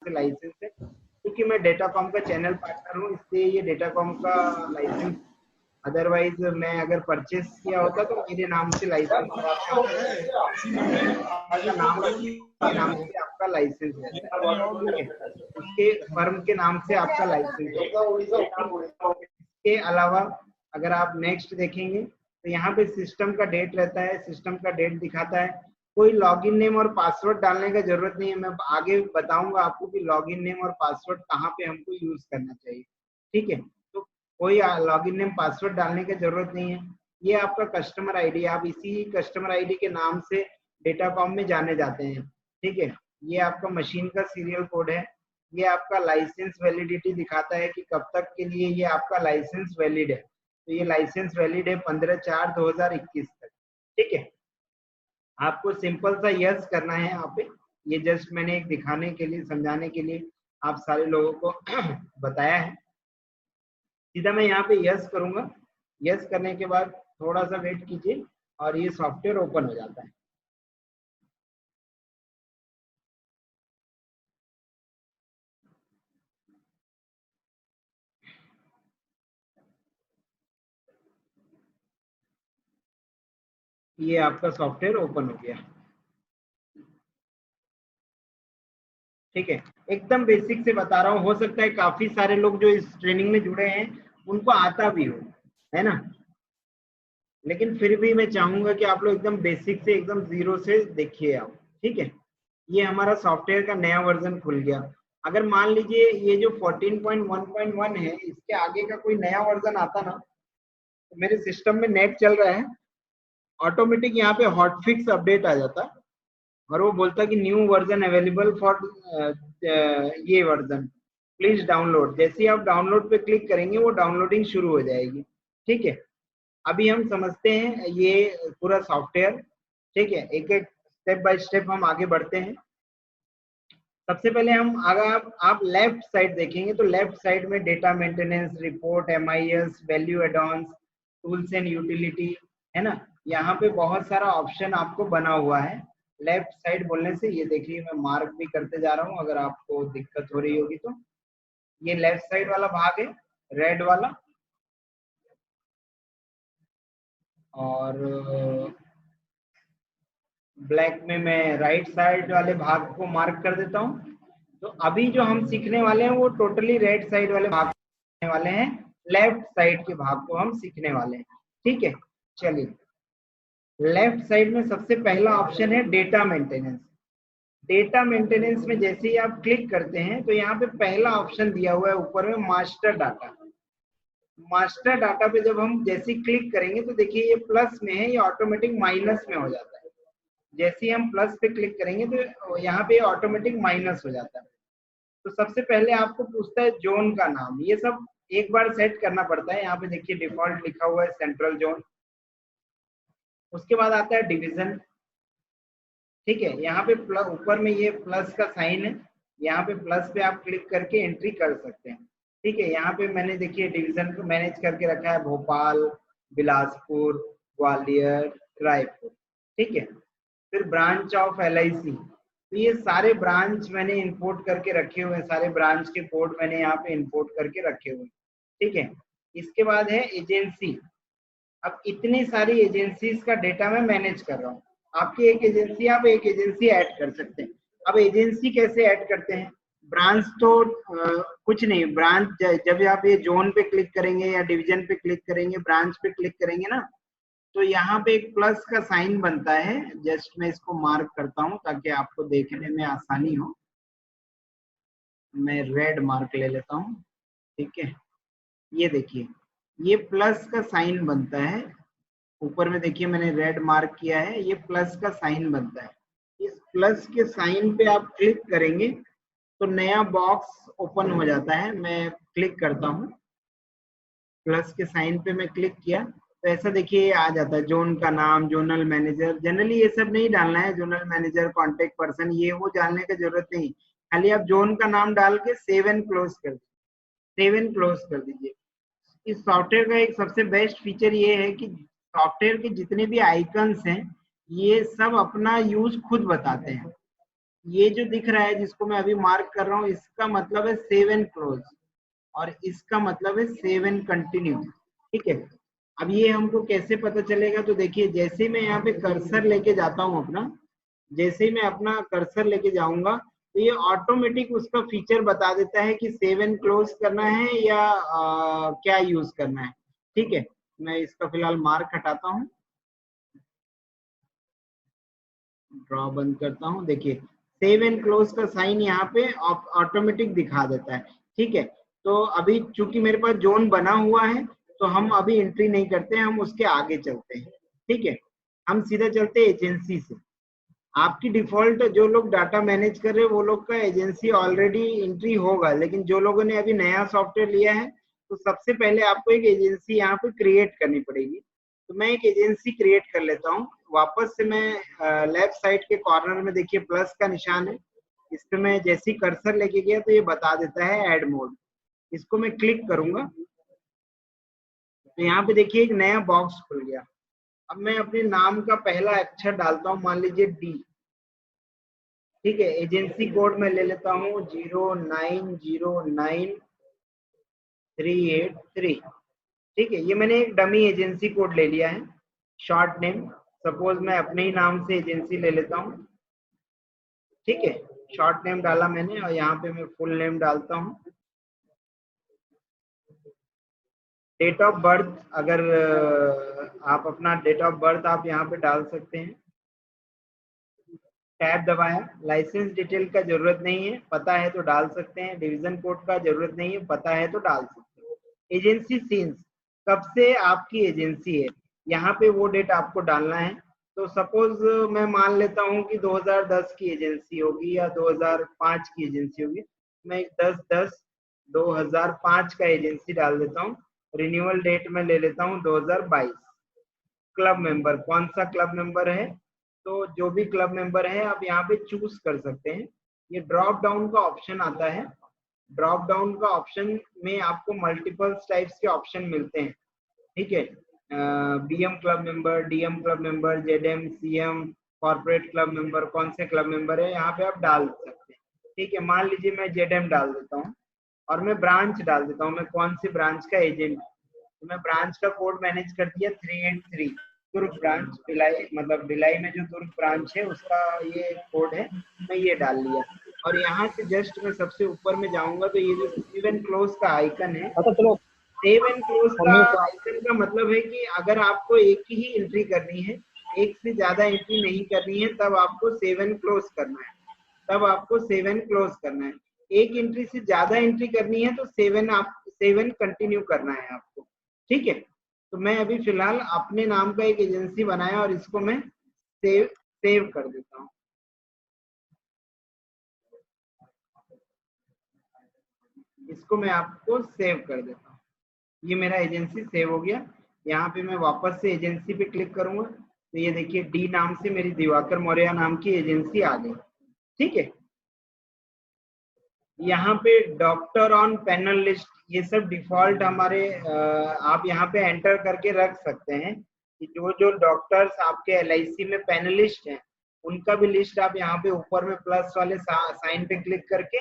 से लाइसेंस है, क्योंकि मैं डेटाकॉम का चैनल पार्टनर हूँ इसलिए ये डेटाकॉम का लाइसेंस, अदरवाइज मैं अगर परचेस किया होता तो मेरे नाम से लाइसेंस नाम के नाम से आपका लाइसेंस रहता है, उसके फर्म के नाम से आपका लाइसेंस है। इसके अलावा अगर आप नेक्स्ट देखेंगे तो यहाँ पे सिस्टम का डेट रहता है, सिस्टम का डेट दिखाता है। कोई लॉगिन नेम और पासवर्ड डालने का जरूरत नहीं है, मैं आगे बताऊंगा आपको कि लॉगिन नेम और पासवर्ड कहाँ पे हमको यूज करना चाहिए, ठीक है। तो कोई लॉगिन नेम पासवर्ड डालने की जरूरत नहीं है। ये आपका कस्टमर आईडी, आप इसी कस्टमर आईडी के नाम से डेटाकॉम में जाने जाते हैं, ठीक है। ये आपका मशीन का सीरियल कोड है, ये आपका लाइसेंस वैलिडिटी दिखाता है कि कब तक के लिए ये आपका लाइसेंस वैलिड है। तो ये लाइसेंस वैलिड है 15/4/2021 तक, ठीक है। आपको सिंपल सा यस करना है यहाँ पे, ये जस्ट मैंने एक दिखाने के लिए, समझाने के लिए आप सारे लोगों को बताया है। सीधा मैं यहाँ पे यस करूंगा, यस करने के बाद थोड़ा सा वेट कीजिए और ये सॉफ्टवेयर ओपन हो जाता है। ये आपका सॉफ्टवेयर ओपन हो गया, ठीक है। एकदम बेसिक से बता रहा हूँ, हो सकता है काफी सारे लोग जो इस ट्रेनिंग में जुड़े हैं उनको आता भी हो, है ना, लेकिन फिर भी मैं चाहूंगा कि आप लोग एकदम बेसिक से, एकदम जीरो से देखिए आप, ठीक है। ये हमारा सॉफ्टवेयर का नया वर्जन खुल गया। अगर मान लीजिए ये जो 14.1.1 है, इसके आगे का कोई नया वर्जन आता ना, तो मेरे सिस्टम में नेट चल रहा है, ऑटोमेटिक यहाँ पे हॉटफिक्स अपडेट आ जाता और वो बोलता कि न्यू वर्जन अवेलेबल फॉर ये वर्जन, प्लीज डाउनलोड। जैसे ही आप डाउनलोड पे क्लिक करेंगे वो डाउनलोडिंग शुरू हो जाएगी, ठीक है। अभी हम समझते हैं ये पूरा सॉफ्टवेयर, ठीक है। एक एक स्टेप बाय स्टेप हम आगे बढ़ते हैं। सबसे पहले हम, अगर आप लेफ्ट साइड देखेंगे तो लेफ्ट साइड में data maintenance, report, MIS, value add-ons, tools and utility, है ना। यहाँ पे बहुत सारा ऑप्शन आपको बना हुआ है लेफ्ट साइड बोलने से। ये देखिए मैं मार्क भी करते जा रहा हूँ, अगर आपको दिक्कत हो रही होगी तो। ये लेफ्ट साइड वाला भाग है, रेड वाला, और ब्लैक में मैं राइट साइड वाले भाग को मार्क कर देता हूँ। तो अभी जो हम सीखने वाले हैं वो टोटली राइट साइड वाले भाग सीखने वाले हैं, लेफ्ट साइड के भाग को हम सीखने वाले हैं, ठीक है। चलिए, लेफ्ट साइड में सबसे पहला ऑप्शन है डेटा मेंटेनेंस। डेटा मेंटेनेंस में जैसे ही आप क्लिक करते हैं तो यहाँ पे पहला ऑप्शन दिया हुआ है ऊपर में, मास्टर डाटा। मास्टर डाटा पे जब हम जैसे ही क्लिक करेंगे तो देखिए ये प्लस में है, ये ऑटोमेटिक माइनस में हो जाता है। जैसे ही हम प्लस पे क्लिक करेंगे तो यहाँ पे ऑटोमेटिक माइनस हो जाता है। तो सबसे पहले आपको पूछता है जोन का नाम, ये सब एक बार सेट करना पड़ता है। यहाँ पे देखिए डिफॉल्ट लिखा हुआ है सेंट्रल जोन। उसके बाद आता है डिवीजन, ठीक है। यहाँ पे ऊपर में ये प्लस का साइन है, यहाँ पे प्लस पे आप क्लिक करके एंट्री कर सकते हैं, ठीक है। यहाँ पे मैंने देखिए डिवीजन को मैनेज करके रखा है, भोपाल, बिलासपुर, ग्वालियर, रायपुर, ठीक है। फिर ब्रांच ऑफ LIC, तो ये सारे ब्रांच मैंने इंपोर्ट करके रखे हुए हैं, सारे ब्रांच के कोड मैंने यहाँ पे इंपोर्ट करके रखे हुए हैं, ठीक है। इसके बाद है एजेंसी। अब इतनी सारी एजेंसीज का डेटा मैं मैनेज कर रहा हूँ। आपकी एक एजेंसी, आप एक एजेंसी ऐड कर सकते हैं। अब एजेंसी कैसे ऐड करते हैं? ब्रांच तो कुछ नहीं, ब्रांच जब आप ये जोन पे क्लिक करेंगे या डिवीजन पे क्लिक करेंगे, ब्रांच पे क्लिक करेंगे ना, तो यहाँ पे एक प्लस का साइन बनता है। जस्ट मैं इसको मार्क करता हूँ ताकि आपको देखने में आसानी हो। मैं रेड मार्क ले लेता हूँ, ठीक है। ये देखिए ये प्लस का साइन बनता है, ऊपर में देखिए मैंने रेड मार्क किया है, ये प्लस का साइन बनता है। इस प्लस के साइन पे आप क्लिक करेंगे तो नया बॉक्स ओपन हो जाता है। मैं क्लिक करता हूँ, प्लस के साइन पे मैं क्लिक किया तो ऐसा देखिए आ जाता है, जोन का नाम, जोनल मैनेजर। जनरली ये सब नहीं डालना है, जोनल मैनेजर, कांटेक्ट पर्सन, ये वो डालने की जरूरत नहीं। खाली आप जोन का नाम डाल के सेव एंड क्लोज कर दीजिए, सेव एंड क्लोज कर दीजिए। इस सॉफ्टवेयर का एक सबसे बेस्ट फीचर ये है कि सॉफ्टवेयर के जितने भी आइकन्स हैं ये सब अपना यूज खुद बताते हैं। ये जो दिख रहा है जिसको मैं अभी मार्क कर रहा हूँ, इसका मतलब है सेव एंड क्लोज, और इसका मतलब है सेव एंड कंटिन्यू। ठीक है, अब ये हमको कैसे पता चलेगा? तो देखिए, जैसे ही मैं यहाँ पे कर्सर लेके जाता हूँ अपना, जैसे ही मैं अपना कर्सर लेके जाऊंगा तो ये ऑटोमेटिक उसका फीचर बता देता है कि सेव एंड क्लोज करना है या क्या यूज करना है। ठीक है, मैं इसका फिलहाल मार्क हटाता हूँ, ड्रॉ बंद करता हूँ। देखिए, सेव एंड क्लोज का साइन यहाँ पे ऑटोमेटिक दिखा देता है। ठीक है, तो अभी चूंकि मेरे पास जोन बना हुआ है तो हम अभी एंट्री नहीं करते हैं, हम उसके आगे चलते हैं। ठीक है, हम सीधा चलते हैं एजेंसी से। आपकी डिफॉल्ट जो लोग डाटा मैनेज कर रहे हैं वो लोग का एजेंसी ऑलरेडी एंट्री होगा, लेकिन जो लोगों ने अभी नया सॉफ्टवेयर लिया है तो सबसे पहले आपको एक एजेंसी यहाँ पे क्रिएट करनी पड़ेगी। तो मैं एक एजेंसी क्रिएट कर लेता हूँ। वापस से मैं लेफ्ट साइड के कॉर्नर में देखिए प्लस का निशान है, इस पे मैं जैसे ही कर्सर लेके गया तो ये बता देता है ऐड मोड। इसको मैं क्लिक करूंगा तो यहाँ पे देखिए एक नया बॉक्स खुल गया। अब मैं अपने नाम का पहला अक्षर डालता हूँ, मान लीजिए डी। ठीक है, एजेंसी कोड में ले लेता हूँ 0909383। ठीक है, ये मैंने एक डमी एजेंसी कोड ले लिया है। शॉर्ट नेम, सपोज मैं अपने ही नाम से एजेंसी ले लेता हूँ। ठीक है, शॉर्ट नेम डाला मैंने और यहाँ पे मैं फुल नेम डालता हूँ। डेट ऑफ बर्थ, अगर आप अपना डेट ऑफ बर्थ आप यहाँ पे डाल सकते हैं। टैब दबाया, लाइसेंस डिटेल का जरूरत नहीं है, पता है तो डाल सकते हैं। डिवीजन कोड का जरूरत नहीं है, पता है तो डाल सकते हैं। एजेंसी सीन्स, कब से आपकी एजेंसी है, यहाँ पे वो डेट आपको डालना है। तो सपोज मैं मान लेता हूँ कि 2010 की एजेंसी होगी या 2005 की एजेंसी होगी। मैं 10/10/2005 का एजेंसी डाल देता हूँ। रिन्यूअल डेट में ले लेता हूँ 2022। क्लब मेंबर, कौन सा क्लब मेंबर है? तो जो भी क्लब मेंबर है आप यहाँ पे चूज कर सकते हैं। ये ड्रॉप डाउन का ऑप्शन आता है। ड्रॉप डाउन का ऑप्शन में आपको मल्टीपल टाइप्स के ऑप्शन मिलते हैं। ठीक है, BM club member, DM club member, ZM, CM, corporate club member, कौन से क्लब मेंबर है यहाँ पे आप डाल सकते हैं। ठीक है, मान लीजिए मैं जेडएम डाल देता हूँ और मैं ब्रांच डाल देता हूँ, मैं कौन सी ब्रांच का एजेंट। तो मैं ब्रांच का कोड मैनेज कर दिया 383, दुर्ग ब्रांच, भिलाई, मतलब भिलाई में जो दुर्ग ब्रांच है उसका ये कोड है, मैं ये डाल लिया। और यहाँ से जस्ट मैं सबसे ऊपर में जाऊंगा तो ये जो सेव एंड क्लोज का आइकन है, अच्छा चलो सेव एंड क्लोज का मम्मी को आइकन का मतलब है कि अगर आपको एक ही एंट्री करनी है, एक से ज्यादा एंट्री नहीं करनी है, तब आपको सेव एंड क्लोज करना है। तब आपको सेव एंड क्लोज करना है। एक एंट्री से ज्यादा एंट्री करनी है तो सेव एंड कंटिन्यू करना है आपको। ठीक है, तो मैं अभी फिलहाल अपने नाम का एक एजेंसी बनाया और इसको मैं सेव कर देता हूँ। इसको मैं आपको सेव कर देता हूँ। ये मेरा एजेंसी सेव हो गया। यहाँ पे मैं वापस से एजेंसी पे क्लिक करूंगा तो ये देखिए डी नाम से मेरी दिवाकर मौर्य नाम की एजेंसी आ गई। ठीक है, यहाँ पे डॉक्टर ऑन पैनल लिस्ट, ये सब डिफॉल्ट हमारे आप यहाँ पे एंटर करके रख सकते हैं कि जो जो डॉक्टर्स आपके एलआईसी में पैनलिस्ट हैं उनका भी लिस्ट आप यहाँ पे ऊपर में प्लस वाले साइन पे क्लिक करके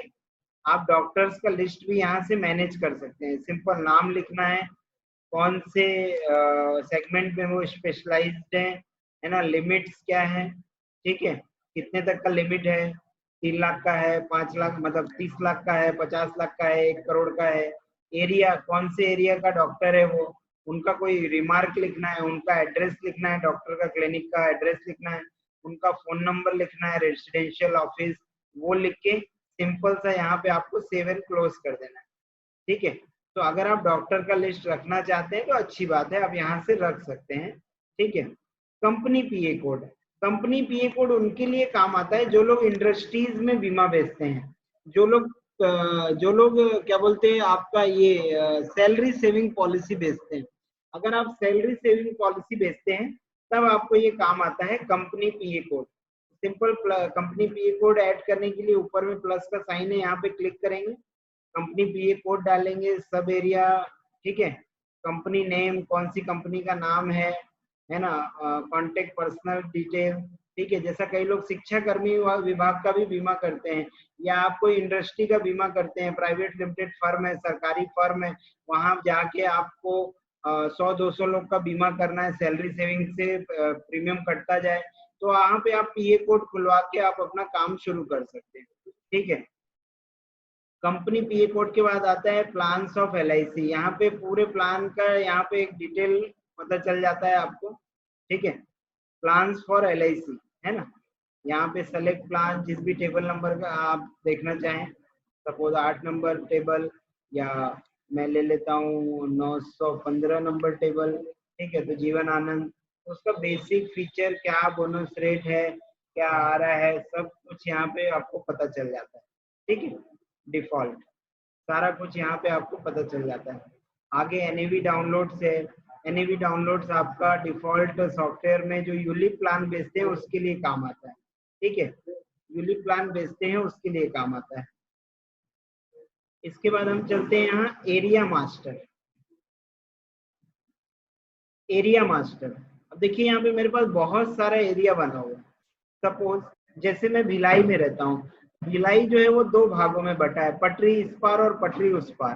आप डॉक्टर्स का लिस्ट भी यहाँ से मैनेज कर सकते हैं। सिंपल नाम लिखना है, कौन से सेगमेंट में वो स्पेशलाइज्ड है ना, लिमिट्स क्या है, ठीक है, कितने तक का लिमिट है, 3 लाख का है, 5 लाख, मतलब 30 लाख का है, 50 लाख का है, 1 करोड़ का है। एरिया, कौन से एरिया का डॉक्टर है वो, उनका कोई रिमार्क लिखना है, उनका एड्रेस लिखना है, डॉक्टर का क्लिनिक का एड्रेस लिखना है, उनका फोन नंबर लिखना है, रेजिडेंशियल ऑफिस, वो लिख के सिंपल सा यहाँ पे आपको सेव एंड क्लोज कर देना है। ठीक है, तो अगर आप डॉक्टर का लिस्ट रखना चाहते हैं तो अच्छी बात है, आप यहाँ से रख सकते हैं। ठीक है, कंपनी पीए कोड, कंपनी पीए कोड उनके लिए काम आता है जो लोग इंडस्ट्रीज में बीमा बेचते हैं, जो लोग क्या बोलते हैं आपका ये सैलरी सेविंग पॉलिसी बेचते हैं। अगर आप सैलरी सेविंग पॉलिसी बेचते हैं तब आपको ये काम आता है कंपनी पीए कोड। सिंपल कंपनी पीए कोड ऐड करने के लिए ऊपर में प्लस का साइन है, यहाँ पे क्लिक करेंगे, कंपनी पीए कोड डालेंगे, सब एरिया, ठीक है, कंपनी नेम, कौन सी कंपनी का नाम है ना, कांटेक्ट पर्सनल डिटेल, ठीक है। जैसा कई लोग शिक्षा कर्मी विभाग का भी बीमा करते हैं, या आप कोई इंडस्ट्री का बीमा करते हैं, प्राइवेट लिमिटेड फर्म है, सरकारी फर्म है, वहां जाके आपको 100-200 लोग का बीमा करना है, सैलरी सेविंग से प्रीमियम कटता जाए, तो वहां पे आप पीए कोड खुलवा के आप अपना काम शुरू कर सकते हैं। ठीक है। कंपनी पीए कोड के बाद आता है प्लान्स ऑफ एलआईसी। यहाँ पे पूरे प्लान का यहाँ पे एक डिटेल पता चल जाता है आपको। ठीक है। प्लान्स फॉर एलआईसी है ना। यहाँ पे सेलेक्ट प्लान, जिस भी टेबल नंबर का आप देखना चाहें, सपोज 8 नंबर टेबल, या मैं ले लेता हूँ 915 नंबर टेबल। ठीक है। तो जीवन आनंद, उसका बेसिक फीचर क्या, बोनस रेट है क्या आ रहा है, सब कुछ यहाँ पे आपको पता चल जाता है। ठीक है। डिफॉल्ट सारा कुछ यहाँ पे आपको पता चल जाता है। आगे एनएवी डाउनलोड्स है। एनएवी डाउनलोड्स आपका डिफॉल्ट सॉफ्टवेयर में जो यूलिप प्लान बेचते हैं उसके लिए काम आता है। ठीक है। यूलिप प्लान बेचते हैं उसके लिए काम आता है। इसके बाद हम चलते हैं यहाँ एरिया मास्टर। एरिया मास्टर, अब देखिए यहाँ पे मेरे पास बहुत सारा एरिया बना हुआ है। सपोज जैसे मैं भिलाई में रहता हूँ, भिलाई जो है वो 2 भागों में बटा है, पटरी इस पार और पटरी उस पार।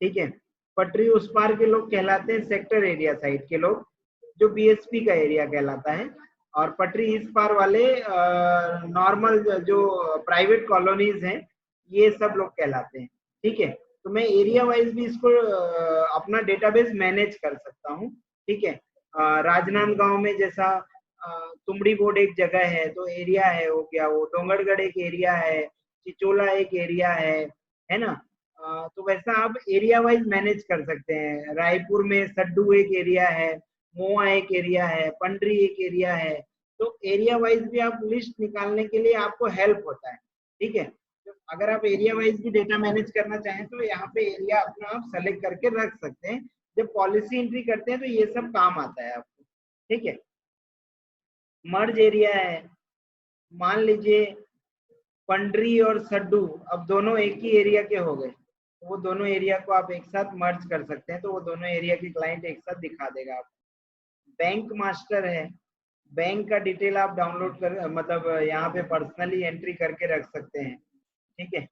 ठीक है। पटरी उस पार के लोग कहलाते हैं सेक्टर एरिया साइड के लोग, जो बीएसपी का एरिया कहलाता है, और पटरी इस पार वाले नॉर्मल जो प्राइवेट कॉलोनीज हैं, ये सब लोग कहलाते हैं। ठीक है। तो मैं एरिया वाइज भी इसको अपना डेटाबेस मैनेज कर सकता हूँ। ठीक है। राजनांदगांव में जैसा तुमड़ी बोर्ड एक जगह है तो एरिया है हो गया, वो डोंगरगढ़ एक एरिया है, चिचोला एक एरिया है ना। तो वैसा आप एरिया वाइज मैनेज कर सकते हैं। रायपुर में सड्डू एक एरिया है, मोआ एक एरिया है, पंडरी एक एरिया है। तो एरिया वाइज भी आप लिस्ट निकालने के लिए आपको हेल्प होता है। ठीक है। तो अगर आप एरिया वाइज भी डेटा मैनेज करना चाहें तो यहाँ पे एरिया अपना आप सेलेक्ट करके रख सकते हैं। जब पॉलिसी एंट्री करते हैं तो ये सब काम आता है आपको। ठीक है। मर्ज एरिया है, मान लीजिए पंडरी और सड्डू अब दोनों एक ही एरिया के हो गए, तो वो दोनों एरिया को आप एक साथ मर्ज कर सकते हैं, तो वो दोनों एरिया के क्लाइंट एक साथ दिखा देगा आपको। बैंक मास्टर है, बैंक का डिटेल आप डाउनलोड कर, मतलब यहाँ पे पर्सनली एंट्री करके रख सकते हैं। ठीक है।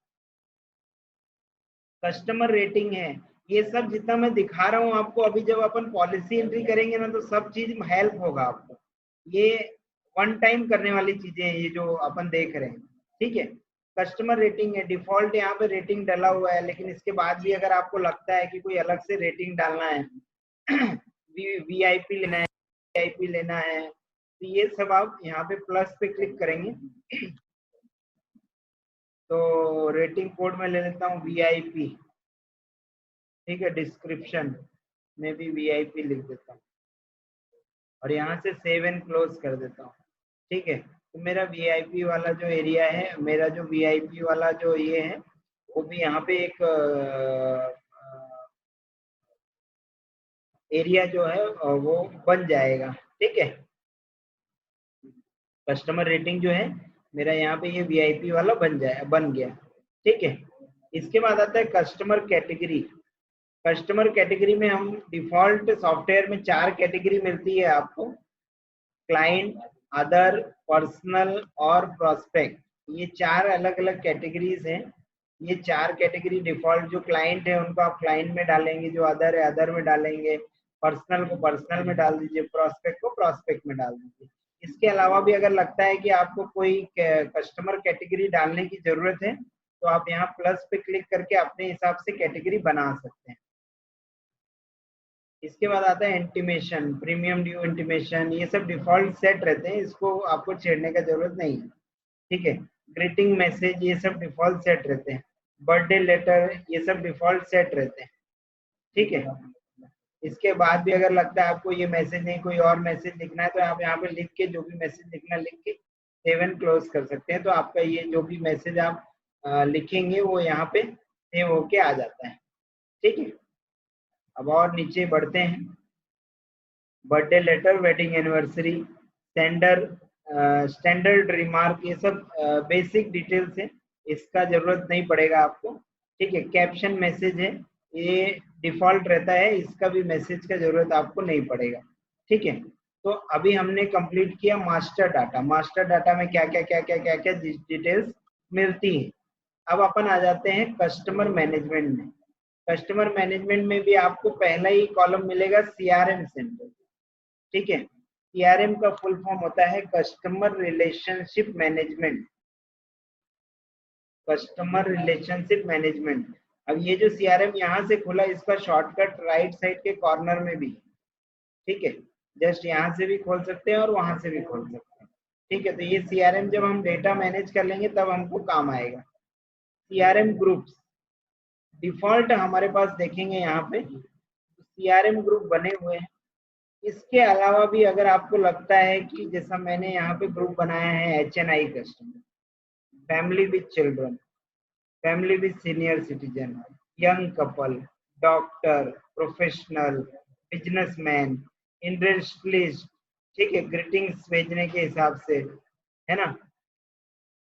कस्टमर रेटिंग है, ये सब जितना मैं दिखा रहा हूँ आपको, अभी जब अपन पॉलिसी एंट्री करेंगे ना तो सब चीज हेल्प होगा आपको। ये वन टाइम करने वाली चीजें हैं ये जो अपन देख रहे हैं। ठीक है। कस्टमर रेटिंग है, डिफॉल्ट यहाँ पे रेटिंग डाला हुआ है, लेकिन इसके बाद भी अगर आपको लगता है कि कोई अलग से रेटिंग डालना है, वीआईपी लेना है, वीआईपी लेना है, तो ये सब आप यहाँ पे प्लस पे क्लिक करेंगे। तो रेटिंग कोड में ले लेता हूँ वीआईपी। ठीक है। डिस्क्रिप्शन में भी वीआईपी लिख देता हूँ और यहाँ से सेव एंड क्लोज कर देता हूँ। ठीक है। तो मेरा वीआईपी वाला जो एरिया है, मेरा जो वीआईपी वाला जो ये है, वो भी यहाँ पे एक एरिया जो है वो बन जाएगा। ठीक है। कस्टमर रेटिंग जो है मेरा यहाँ पे ये वीआईपी वाला बन गया। ठीक है। इसके बाद आता है कस्टमर कैटेगरी। कस्टमर कैटेगरी में हम डिफॉल्ट सॉफ्टवेयर में 4 कैटेगरी मिलती है आपको, क्लाइंट, अदर, पर्सनल और प्रोस्पेक्ट। ये 4 अलग अलग कैटेगरीज हैं। ये 4 कैटेगरी डिफॉल्ट, जो क्लाइंट है उनको आप क्लाइंट में डालेंगे, जो अदर है अदर में डालेंगे, पर्सनल को पर्सनल में डाल दीजिए, प्रोस्पेक्ट को प्रोस्पेक्ट में डाल दीजिए। इसके अलावा भी अगर लगता है कि आपको कोई कस्टमर कैटेगरी डालने की जरूरत है तो आप यहाँ प्लस पे क्लिक करके अपने हिसाब से कैटेगरी बना सकते हैं। इसके बाद आता है इंटीमेशन, प्रीमियम ड्यू इंटीमेशन, ये सब डिफॉल्ट सेट रहते हैं, इसको आपको छेड़ने का जरूरत नहीं है। ठीक है। ग्रीटिंग मैसेज, ये सब डिफॉल्ट सेट रहते हैं। बर्थडे लेटर, ये सब डिफॉल्ट सेट रहते हैं। ठीक है। इसके बाद भी अगर लगता है आपको ये मैसेज नहीं, कोई और मैसेज लिखना है, तो आप यहाँ पे लिख के जो भी मैसेज लिखना लिख के सेव एंड क्लोज कर सकते हैं। तो आपका ये जो भी मैसेज आप लिखेंगे वो यहाँ पे सेव होके आ जाता है। ठीक है। अब और नीचे बढ़ते हैं। Birthday letter, wedding anniversary, sender, standard remark, ये सब बेसिक डिटेल्स है, इसका जरूरत नहीं पड़ेगा आपको। ठीक है। कैप्शन मैसेज है, ये डिफॉल्ट रहता है, इसका भी मैसेज का जरूरत आपको नहीं पड़ेगा। ठीक है। तो अभी हमने कंप्लीट किया मास्टर डाटा। मास्टर डाटा में क्या क्या क्या क्या क्या क्या डिटेल्स मिलती है। अब अपन आ जाते हैं कस्टमर मैनेजमेंट में। कस्टमर मैनेजमेंट में भी आपको पहला ही कॉलम मिलेगा CRM सेंटर। ठीक है, CRM का फुल फॉर्म होता है customer relationship management. Customer relationship management. अब ये जो CRM यहाँ से खुला, इसका शॉर्टकट राइट साइड के कॉर्नर में भी, ठीक है, जस्ट यहाँ से भी खोल सकते हैं और वहां से भी खोल सकते हैं। ठीक है, तो ये CRM जब हम डेटा मैनेज कर लेंगे तब हमको काम आएगा। CRM ग्रुप्स डिफॉल्ट हमारे पास देखेंगे यहाँ पे CRM ग्रुप बने हुए हैं। इसके अलावा भी अगर आपको लगता है कि जैसा मैंने यहाँ पे ग्रुप बनाया है HNI customer, family with children, family with senior citizen, young couple, doctor, professional, businessman, industrialist, ठीक है, ग्रीटिंग्स भेजने के हिसाब से, है ना,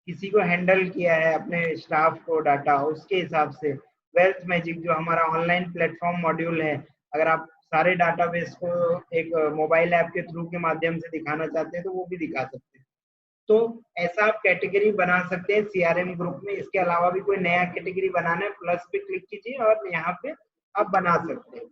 किसी को हैंडल किया है अपने स्टाफ को डाटा, उसके हिसाब से। वेल्थ मैजिक जो हमारा ऑनलाइन प्लेटफॉर्म मॉड्यूल है, अगर आप सारे डाटाबेस को एक मोबाइल ऐप के थ्रू के माध्यम से दिखाना चाहते हैं तो वो भी दिखा सकते हैं। तो ऐसा आप कैटेगरी बना सकते हैं CRM ग्रुप में। इसके अलावा भी कोई नया कैटेगरी बनाना है, प्लस पे क्लिक कीजिए और यहाँ पे आप बना सकते हैं।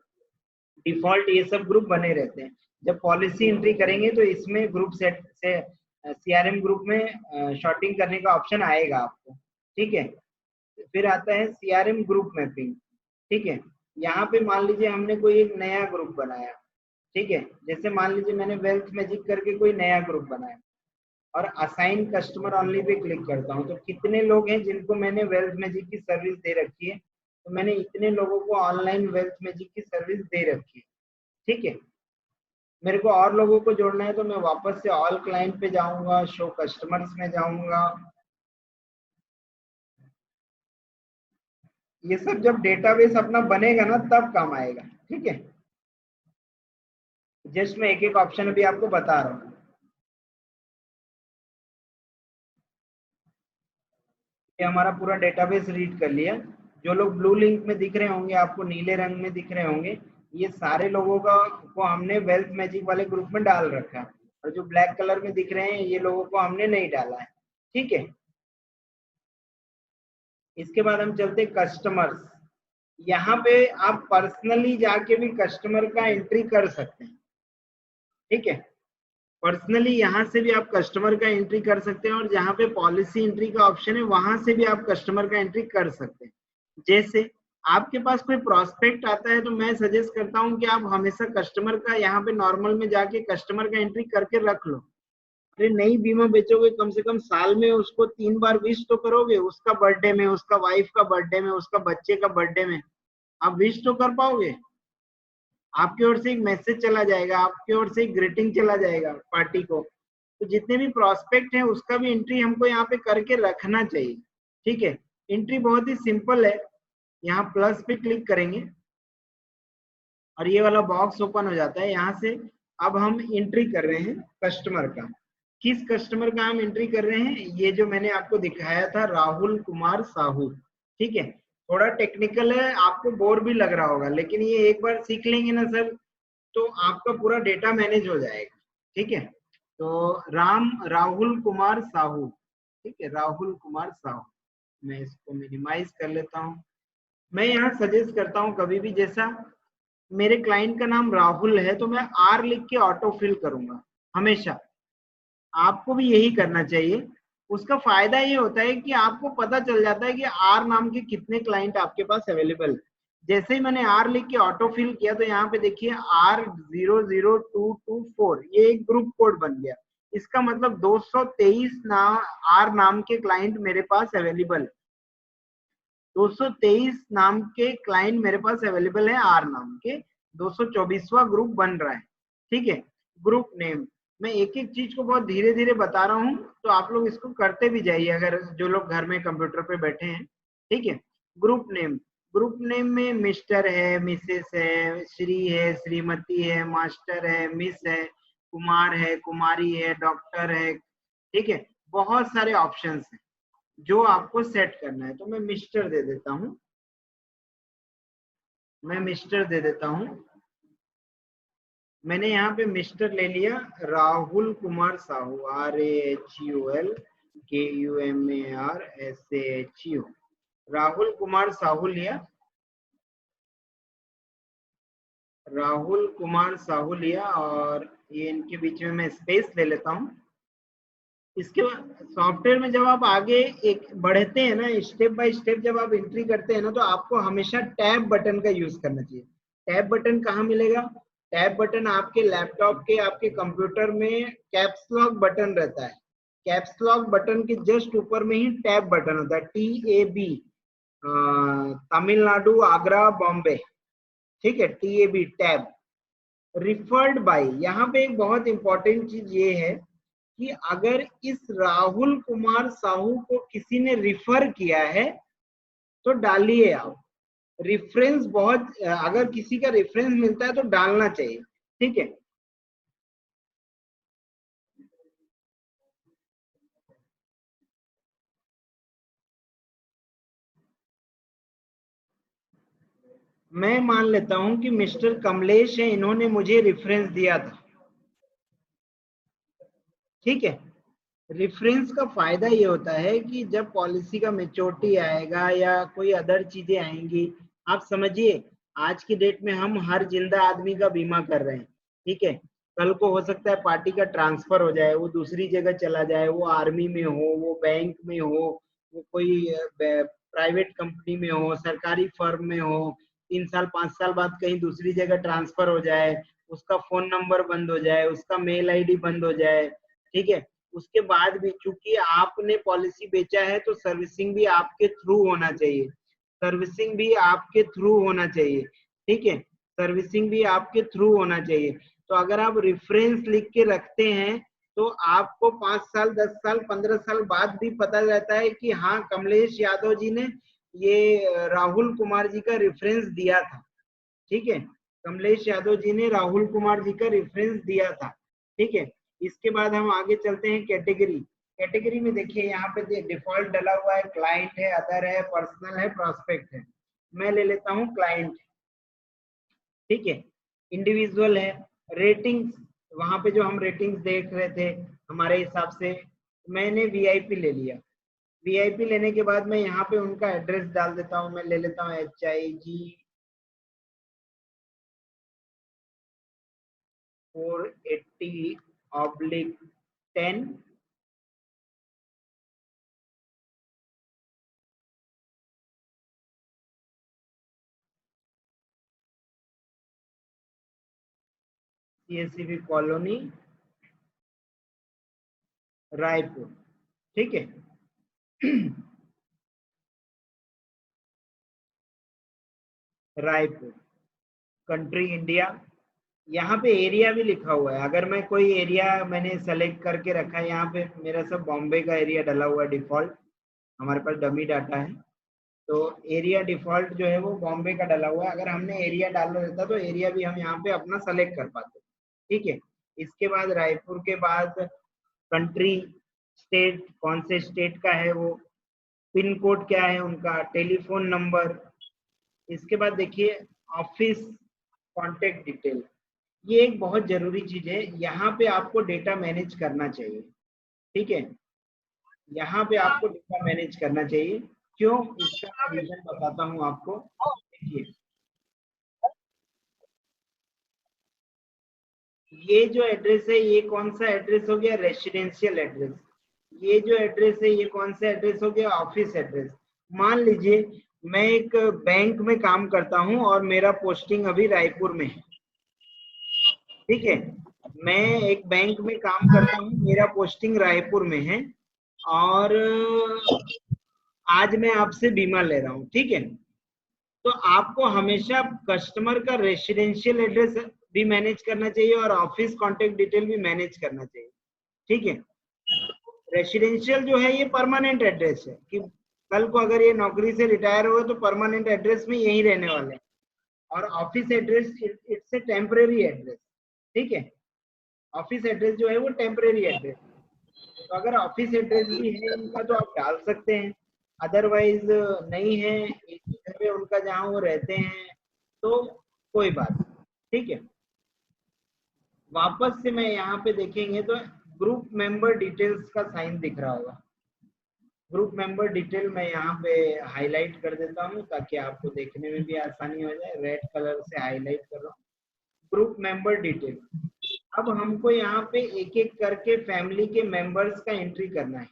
डिफॉल्ट ये सब ग्रुप बने रहते हैं। जब पॉलिसी एंट्री करेंगे तो इसमें ग्रुप सेट से CRM ग्रुप में शॉर्टिंग करने का ऑप्शन आएगा आपको। ठीक है, फिर आता है CRM ग्रुप मैपिंग। ठीक है, यहाँ पे मान लीजिए हमने कोई एक नया ग्रुप बनाया, ठीक है, जैसे मान लीजिए मैंने वेल्थ मैजिक करके कोई नया ग्रुप बनाया और assign customer only pay click करता हूँ, तो कितने लोग हैं जिनको मैंने वेल्थ मैजिक की सर्विस दे रखी है, तो मैंने इतने लोगों को ऑनलाइन वेल्थ मैजिक की सर्विस दे रखी है। ठीक है, मेरे को और लोगों को जोड़ना है तो मैं वापस से ऑल क्लाइंट पे जाऊंगा, शो कस्टमर्स में जाऊंगा। ये सब जब डेटाबेस अपना बनेगा ना तब काम आएगा। ठीक है, जस्ट मैं एक एक ऑप्शन अभी आपको बता रहा हूँ। ये हमारा पूरा डेटाबेस रीड कर लिया। जो लोग ब्लू लिंक में दिख रहे होंगे आपको, नीले रंग में दिख रहे होंगे, ये सारे लोगों का को हमने वेल्थ मैजिक वाले ग्रुप में डाल रखा है। और जो ब्लैक कलर में दिख रहे हैं ये लोगों को हमने नहीं डाला है। ठीक है, इसके बाद हम चलते कस्टमर्स। यहाँ पे आप पर्सनली जाके भी कस्टमर का एंट्री कर सकते हैं। ठीक है, पर्सनली यहाँ से भी आप कस्टमर का एंट्री कर सकते हैं और जहाँ पे पॉलिसी एंट्री का ऑप्शन है वहां से भी आप कस्टमर का एंट्री कर सकते हैं। जैसे आपके पास कोई प्रोस्पेक्ट आता है तो मैं सजेस्ट करता हूँ कि आप हमेशा कस्टमर का यहाँ पे नॉर्मल में जाके कस्टमर का एंट्री करके रख लो। अरे नई बीमा बेचोगे, कम से कम साल में उसको 3 बार विश तो करोगे, उसका बर्थडे में, उसका वाइफ का बर्थडे में, उसका बच्चे का बर्थडे में आप विश तो कर पाओगे। आपकी ओर से एक मैसेज चला जाएगा, आपकी ओर से एक ग्रीटिंग चला जाएगा पार्टी को। तो जितने भी प्रोस्पेक्ट हैं उसका भी एंट्री हमको यहाँ पे करके रखना चाहिए। ठीक है, एंट्री बहुत ही सिंपल है। यहाँ प्लस पे क्लिक करेंगे और ये वाला बॉक्स ओपन हो जाता है। यहाँ से अब हम एंट्री कर रहे हैं कस्टमर का। किस कस्टमर का हम एंट्री कर रहे हैं? ये जो मैंने आपको दिखाया था, राहुल कुमार साहू। ठीक है, थोड़ा टेक्निकल है, आपको बोर भी लग रहा होगा, लेकिन ये एक बार सीख लेंगे ना सर तो आपका पूरा डेटा मैनेज हो जाएगा। ठीक है, तो राहुल कुमार साहू। ठीक है, राहुल कुमार साहू। मैं इसको मिनिमाइज कर लेता हूँ। मैं यहाँ सजेस्ट करता हूँ कभी भी, जैसा मेरे क्लाइंट का नाम राहुल है तो मैं आर लिख के ऑटो फिल करूंगा हमेशा। आपको भी यही करना चाहिए। उसका फायदा ये होता है कि आपको पता चल जाता है कि आर नाम के कितने क्लाइंट आपके पास अवेलेबल है। जैसे ही मैंने आर लिख के ऑटो फिल किया तो यहाँ पे देखिए R00224 ये एक ग्रुप कोड बन गया। इसका मतलब 223 आर नाम के क्लाइंट मेरे पास अवेलेबल है। 223 नाम के क्लाइंट मेरे पास अवेलेबल है आर नाम के। 224वां ग्रुप बन रहा है। ठीक है, ग्रुप नेम, मैं एक एक चीज को बहुत धीरे धीरे बता रहा हूँ तो आप लोग इसको करते भी जाइए अगर जो लोग घर में कंप्यूटर पे बैठे हैं। ठीक है, ग्रुप नेम, ग्रुप नेम में मिस्टर है, मिसेस है, श्री है, श्रीमती है, मास्टर है, मिस है, कुमार है, कुमारी है, डॉक्टर है। ठीक है, बहुत सारे ऑप्शंस हैं जो आपको सेट करना है। तो मैं मिस्टर दे देता हूं, मैं मिस्टर दे देता हूं, मैंने यहाँ पे मिस्टर ले लिया राहुल कुमार साहू, RAHULKUMARSAHU, राहुल कुमार साहू लिया, राहुल कुमार साहू लिया, और ये इनके बीच में मैं स्पेस ले लेता हूँ। इसके बाद सॉफ्टवेयर में जब आप आगे एक बढ़ते हैं ना, स्टेप बाय स्टेप जब आप एंट्री करते हैं ना, तो आपको हमेशा टैब बटन का यूज करना चाहिए। टैब बटन कहाँ मिलेगा? टैब बटन आपके लैपटॉप के, आपके कंप्यूटर में कैप्स लॉक बटन रहता है। कैप्स लॉक बटन के जस्ट ऊपर में ही टैब बटन होता है, TAB, तमिलनाडु, आगरा, बॉम्बे, ठीक है, TAB, टैब। रिफर्ड बाय, यहाँ पे एक बहुत इंपॉर्टेंट चीज ये है कि अगर इस राहुल कुमार साहू को किसी ने रिफर किया है तो डालिए आप। रेफरेंस बहुत, अगर किसी का रेफरेंस मिलता है तो डालना चाहिए, ठीक है। मैं मान लेता हूं कि मिस्टर कमलेश है, इन्होंने मुझे रेफरेंस दिया था, ठीक है। रेफरेंस का फायदा ये होता है कि जब पॉलिसी का मेच्योरिटी आएगा या कोई अदर चीजें आएंगी, आप समझिए आज की डेट में हम हर जिंदा आदमी का बीमा कर रहे हैं, ठीक है। कल को हो सकता है पार्टी का ट्रांसफर हो जाए, वो दूसरी जगह चला जाए, वो आर्मी में हो, वो बैंक में हो, वो कोई प्राइवेट कंपनी में हो, सरकारी फर्म में हो, 3 साल 5 साल बाद कहीं दूसरी जगह ट्रांसफर हो जाए, उसका फोन नंबर बंद हो जाए, उसका मेल आईडी बंद हो जाए, ठीक है। उसके बाद भी चूंकि आपने पॉलिसी बेचा है तो सर्विसिंग भी आपके थ्रू होना चाहिए, सर्विसिंग भी आपके थ्रू होना चाहिए, ठीक है, सर्विसिंग भी आपके थ्रू होना चाहिए। तो अगर आप रेफरेंस लिख के रखते हैं तो आपको 5 साल 10 साल 15 साल बाद भी पता रहता है कि हाँ, कमलेश यादव जी ने ये राहुल कुमार जी का रेफरेंस दिया था, ठीक है। कमलेश यादव जी ने राहुल कुमार जी का रेफरेंस दिया था, ठीक है। इसके बाद हम आगे चलते हैं कैटेगरी। कैटेगरी में देखिए यहाँ पे डिफॉल्ट डला हुआ है, क्लाइंट है, अदर है, पर्सनल है, प्रोस्पेक्ट है। मैं ले लेता हूँ क्लाइंट, ठीक है। इंडिविजुअल है, रेटिंग्स, वहां पे जो हम रेटिंग्स देख रहे थे हमारे हिसाब से, मैंने वीआईपी ले लिया। वीआईपी लेने के बाद मैं यहाँ पे उनका एड्रेस डाल देता हूँ, मैं ले लेता हूँ HIG 480/10, CSCB कॉलोनी, रायपुर, ठीक है। रायपुर, कंट्री इंडिया, यहाँ पे एरिया भी लिखा हुआ है। अगर मैं कोई एरिया मैंने सेलेक्ट करके रखा है, यहाँ पे मेरा सब बॉम्बे का एरिया डला हुआ है डिफॉल्ट, हमारे पास डमी डाटा है, तो एरिया डिफॉल्ट जो है वो बॉम्बे का डला हुआ है। अगर हमने एरिया डालना रहता तो एरिया भी हम यहाँ पे अपना सेलेक्ट कर पाते, ठीक है। इसके बाद रायपुर के बाद कंट्री, स्टेट, कौन से स्टेट का है वो, पिन कोड क्या है उनका, टेलीफोन नंबर। इसके बाद देखिए ऑफिस कॉन्टेक्ट डिटेल, ये एक बहुत जरूरी चीज है, यहाँ पे आपको डेटा मैनेज करना चाहिए, ठीक है। यहाँ पे आपको डेटा मैनेज करना चाहिए, क्यों, इसका मैं रीजन बताता हूँ आपको। देखिए ये जो एड्रेस है ये कौन सा एड्रेस हो गया, रेसिडेंशियल एड्रेस। ये जो एड्रेस है ये कौन सा एड्रेस हो गया, ऑफिस एड्रेस। मान लीजिए मैं एक बैंक में काम करता हूँ और मेरा पोस्टिंग अभी रायपुर में है, ठीक है। मैं एक बैंक में काम करता हूँ, मेरा पोस्टिंग रायपुर में है, और आज मैं आपसे बीमा ले रहा हूँ, ठीक है। तो आपको हमेशा कस्टमर का रेसिडेंशियल एड्रेस भी मैनेज करना चाहिए और ऑफिस कांटेक्ट डिटेल भी मैनेज करना चाहिए, ठीक है। रेसिडेंशियल जो है ये परमानेंट एड्रेस है कि कल को अगर ये नौकरी से रिटायर हुए तो परमानेंट एड्रेस में यही रहने वाले हैं। और office address it's a temporary address, ठीक है। ऑफिस एड्रेस जो है वो टेम्परेरी एड्रेस, तो अगर ऑफिस एड्रेस भी है इनका तो आप डाल सकते हैं, अदरवाइज नहीं है, एक ही घर में उनका जहाँ वो रहते हैं तो कोई बात नहीं, ठीक है। वापस से मैं यहाँ पे देखेंगे तो ग्रुप मेंबर डिटेल्स का साइन दिख रहा होगा। ग्रुप मेंबर डिटेल मैं यहाँ पे हाईलाइट कर देता हूँ ताकि आपको देखने में भी आसानी हो जाए। रेड कलर से हाईलाइट कर रहा हूँ, ग्रुप मेंबर डिटेल। अब हमको यहाँ पे एक एक करके फैमिली के मेंबर्स का एंट्री करना है।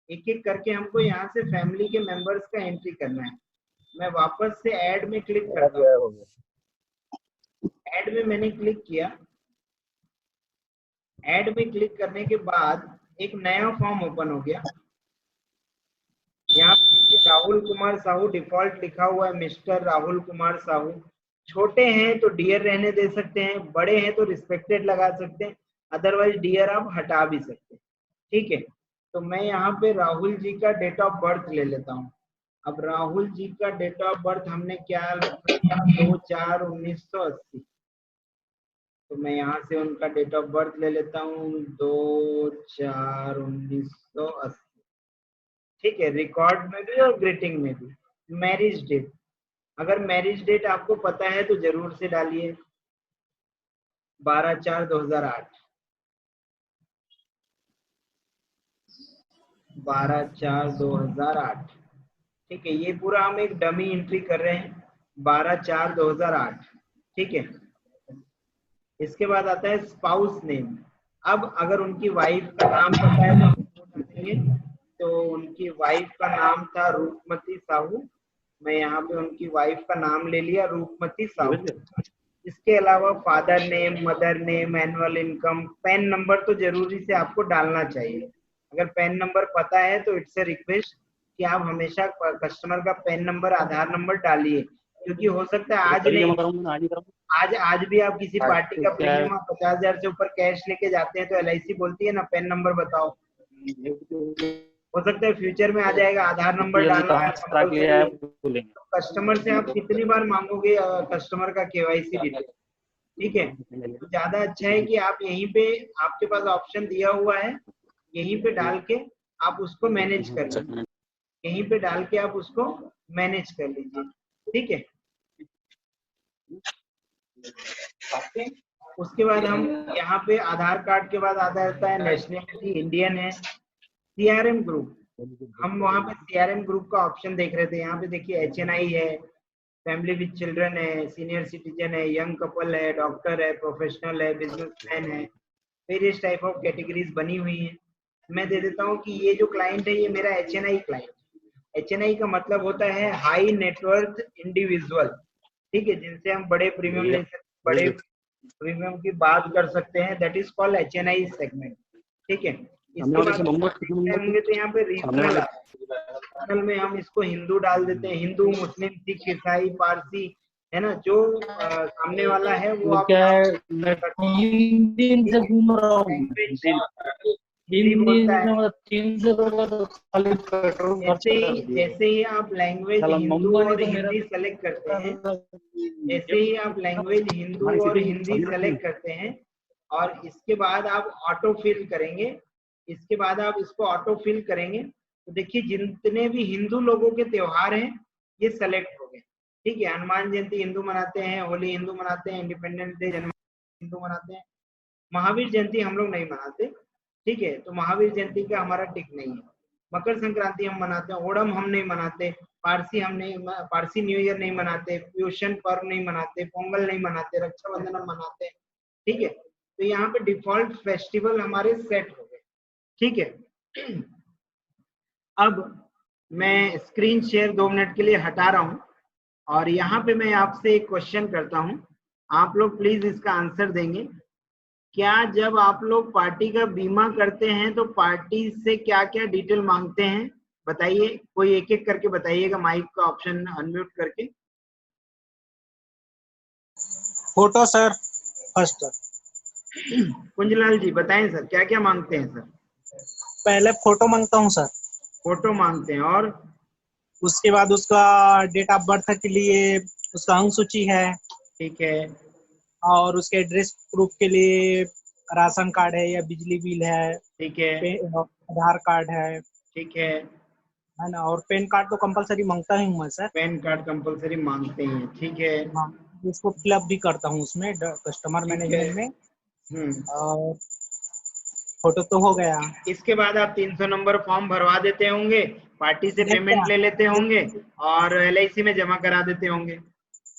एक एक करके हमको यहाँ से फैमिली के मेंबर्स का एंट्री करना है। मैं वापस से ऐड में क्लिक करता हूँ। ऐड में मैंने क्लिक किया। ऐड में क्लिक करने के बाद एक नया फॉर्म ओपन हो गया। यहाँ पे राहुल कुमार साहू डिफॉल्ट लिखा हुआ है, मिस्टर राहुल कुमार साहू। छोटे हैं तो डियर रहने दे सकते हैं, बड़े हैं तो रिस्पेक्टेड लगा सकते हैं, अदरवाइज डियर आप हटा भी सकते हैं। ठीक है, तो मैं यहाँ पे राहुल जी का डेट ऑफ बर्थ ले लेता हूँ। अब राहुल जी का डेट ऑफ बर्थ हमने क्या रखा था, 2/4/1980। तो मैं यहाँ से उनका डेट ऑफ बर्थ ले लेता हूँ, 2/4/1980। ठीक है, रिकॉर्ड में भी और ग्रीटिंग में भी। मैरिज डेट, अगर मैरिज डेट आपको पता है तो जरूर से डालिए, 12/4/2008। 12/4/2008। ठीक है, ये पूरा हम एक डमी एंट्री कर रहे हैं, 12/4/2008। ठीक है, इसके बाद आता है स्पाउस नेम। अब अगर उनकी वाइफ का नाम पता है तो डालेंगे। तो उनकी वाइफ का नाम था रूपमती साहू। मैं यहाँ पे उनकी वाइफ का नाम ले लिया, रूपमती साहू। इसके अलावा father name, mother name, annual income, PAN number तो जरूरी से आपको डालना चाहिए। अगर पैन नंबर पता है तो इट्स ए रिक्वेस्ट कि आप हमेशा कस्टमर का पैन नंबर, आधार नंबर डालिए, क्योंकि हो सकता है आज नहीं, आज भी आप किसी पार्टी का प्रीमियम 50,000 से ऊपर कैश लेके जाते हैं तो LIC बोलती है ना पैन नंबर बताओ। हो सकता है फ्यूचर में आ जाएगा आधार नंबर डालना कंपलसरी। कस्टमर से आप कितनी बार मांगोगे कस्टमर का KYC डिटेल। ठीक है, तो ज्यादा अच्छा है कि आप यहीं पे, आपके पास ऑप्शन दिया हुआ है, यहीं पे डाल के आप उसको मैनेज कर लीजिए। यहीं पे डाल के आप उसको मैनेज कर लीजिए। ठीक है, उसके बाद हम यहाँ पे आधार कार्ड के बाद आता है नेशनलिटी, इंडियन है। CRM ग्रुप, हम वहाँ पे CRM ग्रुप का ऑप्शन देख रहे थे। यहाँ पे देखिए HNI है, फैमिली विद चिल्ड्रन है, सीनियर सिटीजन है, यंग कपल है, डॉक्टर है, प्रोफेशनल है, बिजनेसमैन है, वेरियस टाइप ऑफ कैटेगरीज बनी हुई है। मैं दे देता हूँ कि ये जो क्लाइंट है ये मेरा HNI क्लाइंट। HNI का मतलब होता है हाई नेटवर्थ इंडिविजुअल। ठीक है, जिनसे हम बड़े प्रीमियम ले सकते, बड़े प्रीमियम की बात कर सकते हैं, that is called HNI segment. ठीक है, इसके बाद होंगे तो यहाँ पे रीजनल में हम इसको हिंदू डाल देते हैं, हिंदू, मुस्लिम, सिख, ईसाई, पारसी, है ना, जो सामने वाला है वो आप हिंदी से घूम रहा हूँ, हिंदी बोलता है। जैसे ही आप लैंग्वेज हिंदू और हिंदी सेलेक्ट करते हैं, जैसे ही आप लैंग्वेज हिंदू और हिंदी सेलेक्ट करते हैं और इसके बाद आप ऑटो फिल करेंगे, इसके बाद आप इसको ऑटो फिल करेंगे तो देखिए जितने भी हिंदू लोगों के त्योहार हैं ये सेलेक्ट हो गए। ठीक है, हनुमान जयंती हिंदू मनाते हैं, होली हिंदू मनाते हैं, इंडिपेंडेंस डे, जन्माष्टमी हिंदू मनाते हैं, महावीर जयंती हम लोग नहीं मनाते। ठीक है, तो महावीर जयंती का हमारा टिक नहीं है। मकर संक्रांति हम मनाते हैं, ओणम हम नहीं मनाते, पारसी हम नहीं, पारसी न्यू ईयर नहीं मनाते, प्यूशन पर्व नहीं मनाते, पोंगल नहीं मनाते, रक्षाबंधन हम मनाते हैं। ठीक है, तो यहाँ पे डिफॉल्ट फेस्टिवल हमारे सेट हो गए। ठीक है, अब मैं स्क्रीन शेयर 2 मिनट के लिए हटा रहा हूँ और यहाँ पे मैं आपसे एक क्वेश्चन करता हूँ, आप लोग प्लीज इसका आंसर देंगे। क्या जब आप लोग पार्टी का बीमा करते हैं तो पार्टी से क्या क्या डिटेल मांगते हैं, बताइए, कोई एक एक करके बताइएगा, माइक का ऑप्शन अनम्यूट करके। Photo sir, first. Kunjlal ji बताएं सर, क्या क्या मांगते हैं सर? पहले फोटो मांगता हूँ सर। फोटो मांगते हैं, और उसके बाद उसका डेट ऑफ बर्थ के लिए उसका अंक सूची है। ठीक है, और उसके एड्रेस प्रूफ के लिए राशन कार्ड है या बिजली बिल है। ठीक है, आधार कार्ड है। ठीक है ना, और पैन कार्ड तो कंपलसरी मांगता ही हूँ मैं सर। पैन कार्ड कंपलसरी मांगते हैं, ठीक है। हाँ, उसको फिलअप भी करता हूँ उसमें कस्टमर मैनेजमेंट में। और फोटो तो हो गया। इसके बाद आप 300 नंबर फॉर्म भरवा देते होंगे, पार्टी से नहीं पेमेंट क्या? ले लेते होंगे और LIC में जमा करा देते होंगे।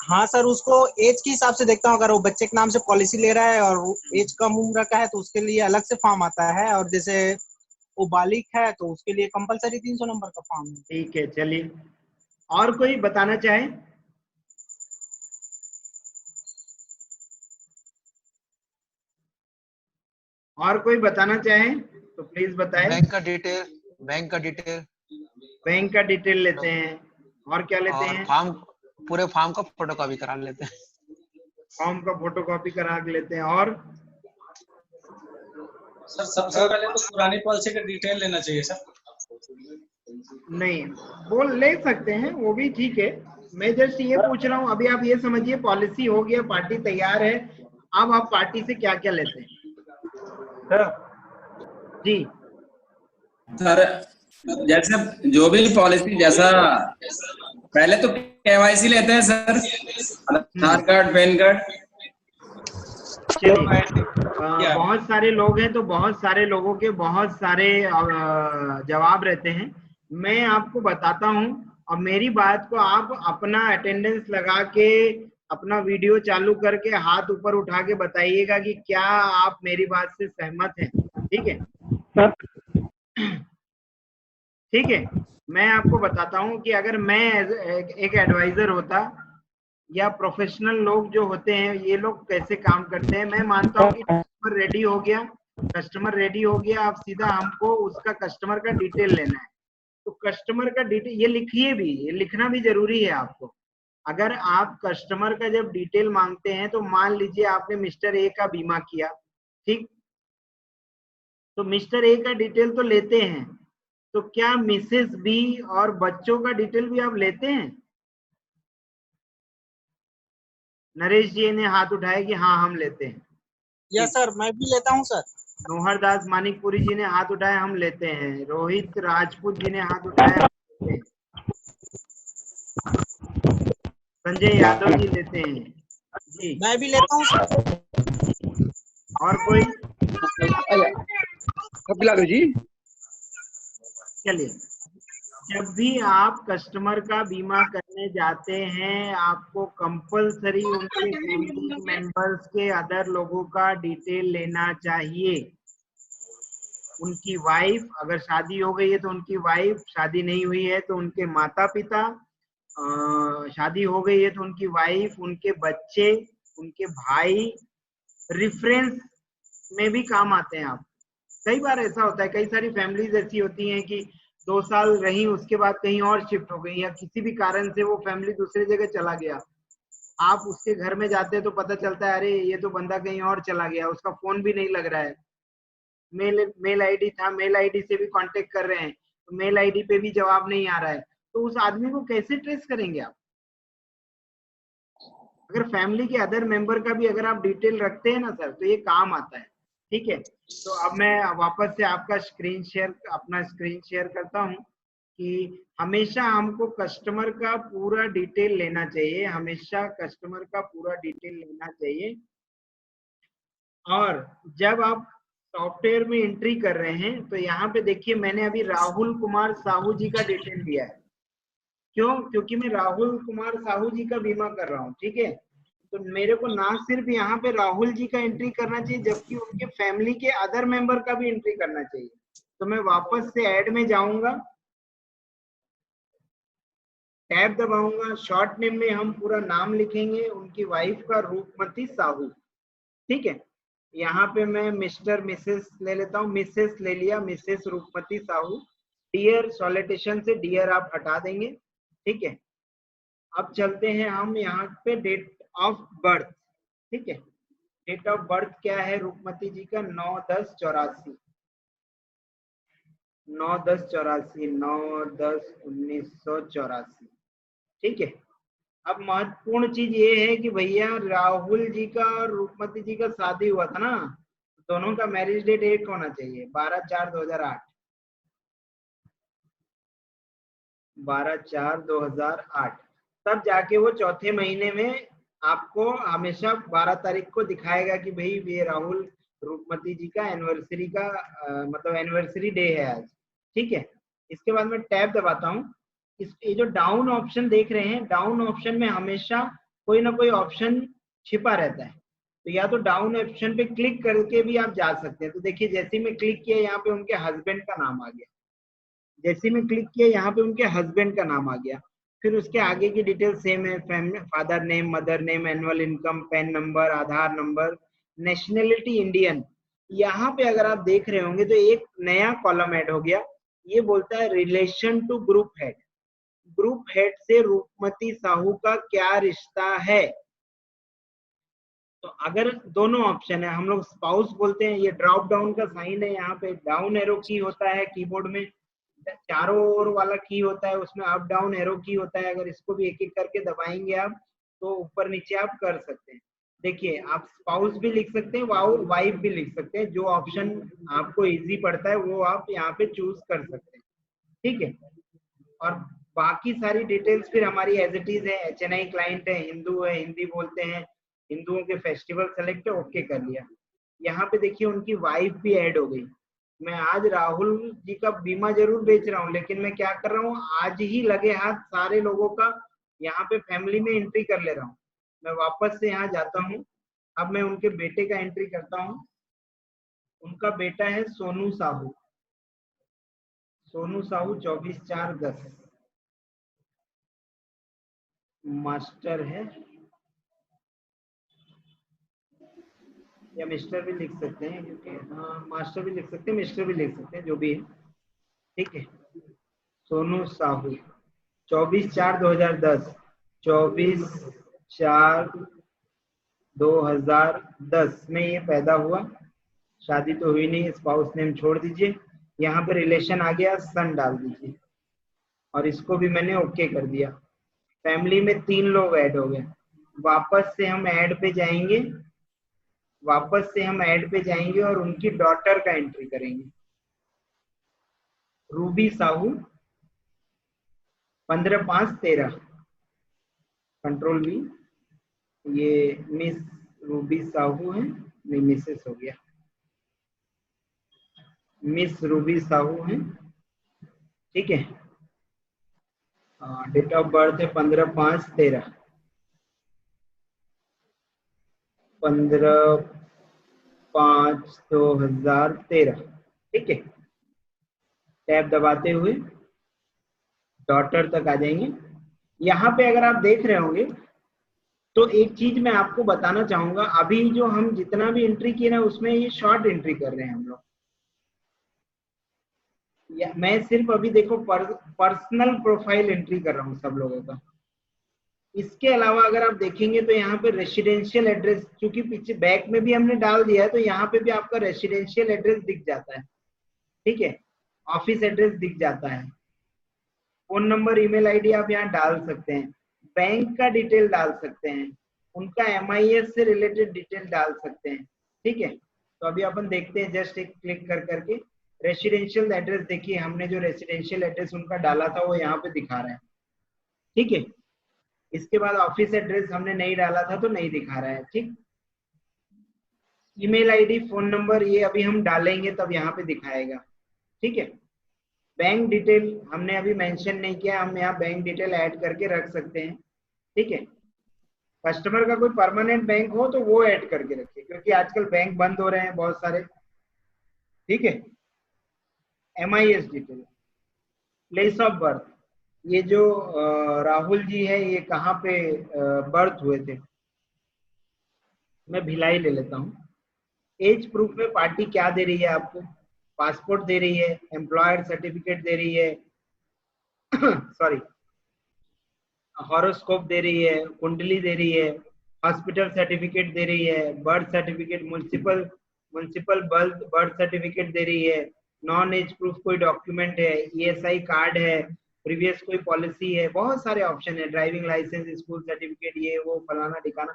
हाँ सर, उसको एज के हिसाब से देखता हूँ। अगर वो बच्चे के नाम से पॉलिसी ले रहा है और एज कम उम्र का है तो उसके लिए अलग से फॉर्म आता है, और जैसे वो बालिग है तो उसके लिए कंपलसरी 300 नंबर का फॉर्म है। ठीक है, चलिए। और कोई बताना चाहे? और कोई बताना चाहे तो प्लीज बताए। बैंक का डिटेल, बैंक का डिटेल बैंक का डिटेल लेते हैं, और क्या लेते और हैं? फॉर्म, पूरे फॉर्म का फोटोकॉपी करा लेते हैं। फॉर्म का फोटोकॉपी करा के लेते हैं। और सर सबसे पहले तो पुरानी पॉलिसी का डिटेल लेना चाहिए सर। नहीं, वो ले सकते हैं, वो भी ठीक है। मैं जस्ट ये पूछ रहा हूँ, अभी आप ये समझिए, पॉलिसी हो गया, पार्टी तैयार है, अब आप पार्टी से क्या क्या लेते हैं? जी सर जैसे जो भी पॉलिसी, जैसा पहले तो KYC लेते हैं सर, आधार कार्ड, पैन कार्ड। चलिए, बहुत सारे लोग हैं तो बहुत सारे लोगों के बहुत सारे जवाब रहते हैं। मैं आपको बताता हूं, और मेरी बात को आप अपना अटेंडेंस लगा के, अपना वीडियो चालू करके हाथ ऊपर उठा के बताइएगा कि क्या आप मेरी बात से सहमत हैं। ठीक है? ठीक है, मैं आपको बताता हूं कि अगर मैं एक एडवाइजर होता, या प्रोफेशनल लोग जो होते हैं, ये लोग कैसे काम करते हैं। मैं मानता हूँ कि कस्टमर रेडी हो गया, कस्टमर रेडी हो गया, अब सीधा हमको उसका कस्टमर का डिटेल लेना है। तो कस्टमर का डिटेल ये लिखिए भी, ये लिखना भी जरूरी है आपको। अगर आप कस्टमर का जब डिटेल मांगते हैं, तो मान लीजिए आपने मिस्टर ए का बीमा किया, ठीक, तो मिस्टर ए का डिटेल तो लेते हैं, तो क्या मिसेस बी और बच्चों का डिटेल भी आप लेते हैं? नरेश जी ने हाथ उठाया कि हाँ हम लेते हैं। यस सर, मैं भी लेता हूँ सर। नोहर दास मानिकपुरी जी ने हाथ उठाया, हम लेते हैं। रोहित राजपूत जी ने हाथ उठाया, हम लेते हैं। संजय यादव जी लेते हैं जी। मैं भी लेता हूँ सर। और कोई? जी चलिए, जब भी आप कस्टमर का बीमा करने जाते हैं, आपको कंपलसरी उनके फैमिली मेंबर्स के अदर लोगों का डिटेल लेना चाहिए। उनकी वाइफ, अगर शादी हो गई है तो उनकी वाइफ, शादी नहीं हुई है तो उनके माता पिता, शादी हो गई है तो उनकी वाइफ, उनके बच्चे, उनके भाई, रेफरेंस में भी काम आते हैं आप। कई बार ऐसा होता है, कई सारी फैमिलीज ऐसी होती हैं कि 2 साल रही, उसके बाद कहीं और शिफ्ट हो गई, या किसी भी कारण से वो फैमिली दूसरी जगह चला गया। आप उसके घर में जाते हैं तो पता चलता है, अरे ये तो बंदा कहीं और चला गया, उसका फोन भी नहीं लग रहा है। मेल आईडी था, मेल आईडी से भी कांटेक्ट कर रहे हैं, तो मेल आईडी पे भी जवाब नहीं आ रहा है, तो उस आदमी को कैसे ट्रेस करेंगे आप? अगर फैमिली के अदर मेंबर का भी अगर आप डिटेल रखते हैं ना सर, तो ये काम आता है। ठीक है, तो अब मैं वापस से आपका अपना स्क्रीन शेयर करता हूँ कि हमेशा हमको कस्टमर का पूरा डिटेल लेना चाहिए, हमेशा कस्टमर का पूरा डिटेल लेना चाहिए। और जब आप सॉफ्टवेयर में एंट्री कर रहे हैं, तो यहाँ पे देखिए, मैंने अभी राहुल कुमार साहू जी का डिटेल दिया है। क्यों? क्योंकि मैं राहुल कुमार साहू जी का बीमा कर रहा हूँ। ठीक है, तो मेरे को ना सिर्फ यहाँ पे राहुल जी का एंट्री करना चाहिए, जबकि उनके फैमिली के अदर मेंबर का भी एंट्री करना चाहिए। तो मैं वापस से ऐड में जाऊंगा, टैब दबाऊंगा, शॉर्ट नेम में हम पूरा नाम लिखेंगे, उनकी वाइफ का रूपमती साहू। ठीक है, यहाँ पे मैं मिस्टर मिसेस ले लेता हूँ, मिसेस ले लिया, मिसेस रूपमती साहू। डियर सॉलिटेशन से डियर आप हटा देंगे। ठीक है, अब चलते हैं हम यहाँ पे डेट ऑफ बर्थ। ठीक है, डेट ऑफ बर्थ क्या है रूपमती जी का? 9/10/84, 9/10/84, 9/10/1984। ठीक है, अब महत्वपूर्ण चीज ये है कि भैया राहुल जी का और रूपमती जी का शादी हुआ था ना, दोनों का मैरिज डेट एक होना चाहिए, 12/4/2008, 12/4/2008। तब जाके वो चौथे महीने में आपको हमेशा 12 तारीख को दिखाएगा कि भाई ये राहुल रूपमती जी का एनिवर्सरी का मतलब एनिवर्सरी डे है आज, ठीक है। इसके बाद मैं टैब दबाता हूँ। ये जो डाउन ऑप्शन देख रहे हैं, डाउन ऑप्शन में हमेशा कोई ना कोई ऑप्शन छिपा रहता है, तो या तो डाउन ऑप्शन पे क्लिक करके भी आप जा सकते हैं। तो देखिए जैसे ही मैं क्लिक किया यहाँ पे उनके हस्बैंड का नाम आ गया, जैसे ही मैं क्लिक किया यहाँ पे उनके हस्बैंड का नाम आ गया। फिर उसके आगे की डिटेल सेम है, father name, mother name, annual income, PAN number, Aadhaar number, nationality Indian. यहाँ पे अगर आप देख रहे होंगे तो एक नया कॉलम ऐड हो गया, ये बोलता है relation to group head. Group head से रूपमती साहू का क्या रिश्ता है। तो अगर दोनों ऑप्शन है, हम लोग स्पाउस बोलते हैं, ये ड्रॉप डाउन का साइन है, यहाँ पे डाउन एरो की होता है कीबोर्ड में, चारों ओर वाला की होता है, उसमें अप डाउन एरो की होता है। अगर इसको भी एक एक करके दबाएंगे आप तो ऊपर नीचे आप कर सकते हैं। देखिए आप स्पाउस भी लिख सकते हैं, वाइफ भी लिख सकते हैं, जो ऑप्शन आपको इजी पड़ता है वो आप यहाँ पे चूज कर सकते हैं, ठीक है। और बाकी सारी डिटेल्स फिर हमारी एज इट इज है। HNI क्लाइंट है, हिंदू है, हिंदी बोलते हैं, हिंदुओं के फेस्टिवल सेलेक्ट है, ओके कर लिया। यहाँ पे देखिए उनकी वाइफ भी ऐड हो गई। मैं आज राहुल जी का बीमा जरूर बेच रहा हूँ, लेकिन मैं क्या कर रहा हूँ, आज ही लगे हाथ सारे लोगों का यहाँ पे फैमिली में एंट्री कर ले रहा हूँ। मैं वापस से यहाँ जाता हूँ, अब मैं उनके बेटे का एंट्री करता हूँ। उनका बेटा है सोनू साहू, सोनू साहू 24/4/10 मास्टर है, या मिस्टर भी लिख सकते हैं, क्योंकि हाँ मास्टर भी लिख सकते हैं, मिस्टर भी लिख सकते हैं, जो भी है, ठीक है। सोनू साहू 24/4/2010, 24/4/2010 में ये पैदा हुआ, शादी तो हुई नहीं, स्पाउस नेम छोड़ दीजिए, यहाँ पे रिलेशन आ गया, सन डाल दीजिए, और इसको भी मैंने ओके कर दिया। फैमिली में 3 लोग ऐड हो गए। वापस से हम ऐड पे जाएंगे, वापस से हम ऐड पे जाएंगे और उनकी डॉटर का एंट्री करेंगे, रूबी साहू 15/5/13, कंट्रोल V। ये मिस रूबी साहू है, नहीं मिसेस हो गया, मिस रूबी साहू है, ठीक है। डेट ऑफ बर्थ है 15/5/13, 15/5/2013, ठीक है। टैब दबाते हुए डॉटर तक आ जाएंगे। यहाँ पे अगर आप देख रहे होंगे तो एक चीज मैं आपको बताना चाहूंगा, अभी जो हम जितना भी एंट्री किए ना उसमें ये शॉर्ट एंट्री कर रहे हैं हम लोग। मैं सिर्फ अभी देखो पर्सनल प्रोफाइल एंट्री कर रहा हूँ सब लोगों का। इसके अलावा अगर आप देखेंगे तो यहाँ पे रेसिडेंशियल एड्रेस, क्योंकि पीछे बैक में भी हमने डाल दिया है, तो यहाँ पे भी आपका रेसिडेंशियल एड्रेस दिख जाता है, ठीक है। ऑफिस एड्रेस दिख जाता है, फोन नंबर, ईमेल आईडी आप यहाँ डाल सकते हैं, बैंक का डिटेल डाल सकते हैं, उनका MIS से रिलेटेड डिटेल डाल सकते हैं, ठीक है। तो अभी अपन देखते हैं, जस्ट एक क्लिक कर करके रेसिडेंशियल एड्रेस देखिए, हमने जो रेसिडेंशियल एड्रेस उनका डाला था वो यहाँ पे दिखा रहा है, ठीक है। इसके बाद ऑफिस एड्रेस हमने नहीं डाला था तो नहीं दिखा रहा है, ठीक। ईमेल आईडी, फोन नंबर ये अभी हम डालेंगे तब यहाँ पे दिखाएगा, ठीक है। बैंक डिटेल हमने अभी मेंशन नहीं किया, हम यहाँ बैंक डिटेल ऐड करके रख सकते हैं, ठीक है। कस्टमर का कोई परमानेंट बैंक हो तो वो ऐड करके रखिए, क्योंकि आजकल बैंक बंद हो रहे हैं बहुत सारे, ठीक है। MIS detail, place of birth, ये जो राहुल जी है ये कहाँ पे बर्थ हुए थे, मैं भिलाई ले लेता हूँ। एज प्रूफ में पार्टी क्या दे रही है आपको, पासपोर्ट दे रही है, एम्प्लॉयर सर्टिफिकेट दे रही है सॉरी, हॉरोस्कोप दे रही है, कुंडली दे रही है, हॉस्पिटल सर्टिफिकेट दे रही है, birth certificate, municipal birth certificate दे रही है, नॉन एज प्रूफ कोई डॉक्यूमेंट है, ESI कार्ड है, प्रीवियस कोई पॉलिसी है, बहुत सारे ऑप्शन है, ड्राइविंग लाइसेंस, स्कूल सर्टिफिकेट, ये वो फलाना ठिकाना,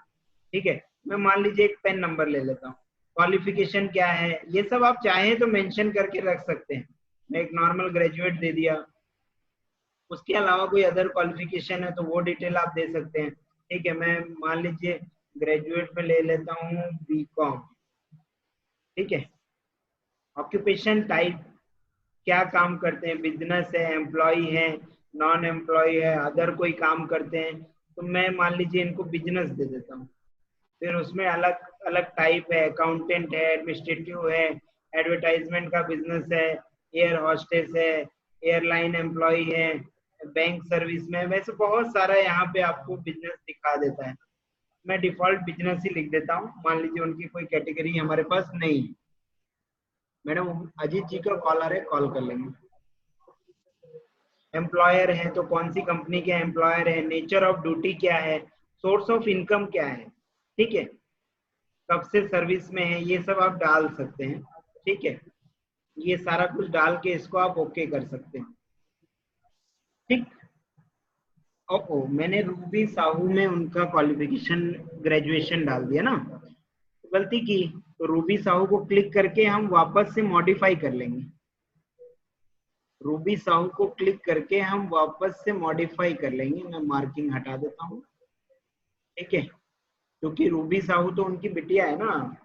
ठीक है। मैं मान लीजिए एक पेन नंबर ले लेता हूँ, क्वालिफिकेशन क्या है, ये सब आप चाहें तो मेंशन करके रख सकते हैं। मैं एक नॉर्मल ग्रेजुएट दे दिया, उसके अलावा कोई अदर क्वालिफिकेशन है तो वो डिटेल आप दे सकते हैं, ठीक है। मैं मान लीजिए ग्रेजुएट में ले लेता हूँ BCom, ठीक है। ऑक्यूपेशन टाइप, क्या काम करते हैं, बिजनेस है, एम्प्लॉय है, नॉन एम्प्लॉय है, अदर कोई काम करते हैं, तो मैं मान लीजिए इनको बिजनेस दे देता हूँ। फिर उसमें अलग अलग टाइप है, अकाउंटेंट है, एडमिनिस्ट्रेटिव है, एडवर्टाइजमेंट का बिजनेस है, एयर हॉस्टेस है, एयरलाइन एम्प्लॉय है, बैंक सर्विस में, वैसे बहुत सारा यहाँ पे आपको बिजनेस दिखा देता है। मैं डिफॉल्ट बिजनेस ही लिख देता हूँ, मान लीजिए उनकी कोई कैटेगरी हमारे पास नहीं है। मैडम अजीत जी का कॉल आ रहा है, कॉल कर लेंगे। एम्प्लॉयर है तो कौन सी कंपनी के एम्प्लॉयर है, नेचर ऑफ ड्यूटी क्या है, सोर्स ऑफ इनकम क्या है, ठीक है, कब से सर्विस में है, ये सब आप डाल सकते हैं। ठीक है, ये सारा कुछ डाल के इसको आप ओके कर सकते हैं। ठीक। ओ मैंने रूबी साहू में उनका क्वालिफिकेशन ग्रेजुएशन डाल दिया ना, तो गलती की, तो रूबी साहू को क्लिक करके हम वापस से मॉडिफाई कर लेंगे। रूबी साहू को क्लिक करके हम वापस से मॉडिफाई कर लेंगे। मैं मार्किंग हटा देता हूँ, ठीक है, क्योंकि रूबी साहू तो उनकी बिटिया है ना।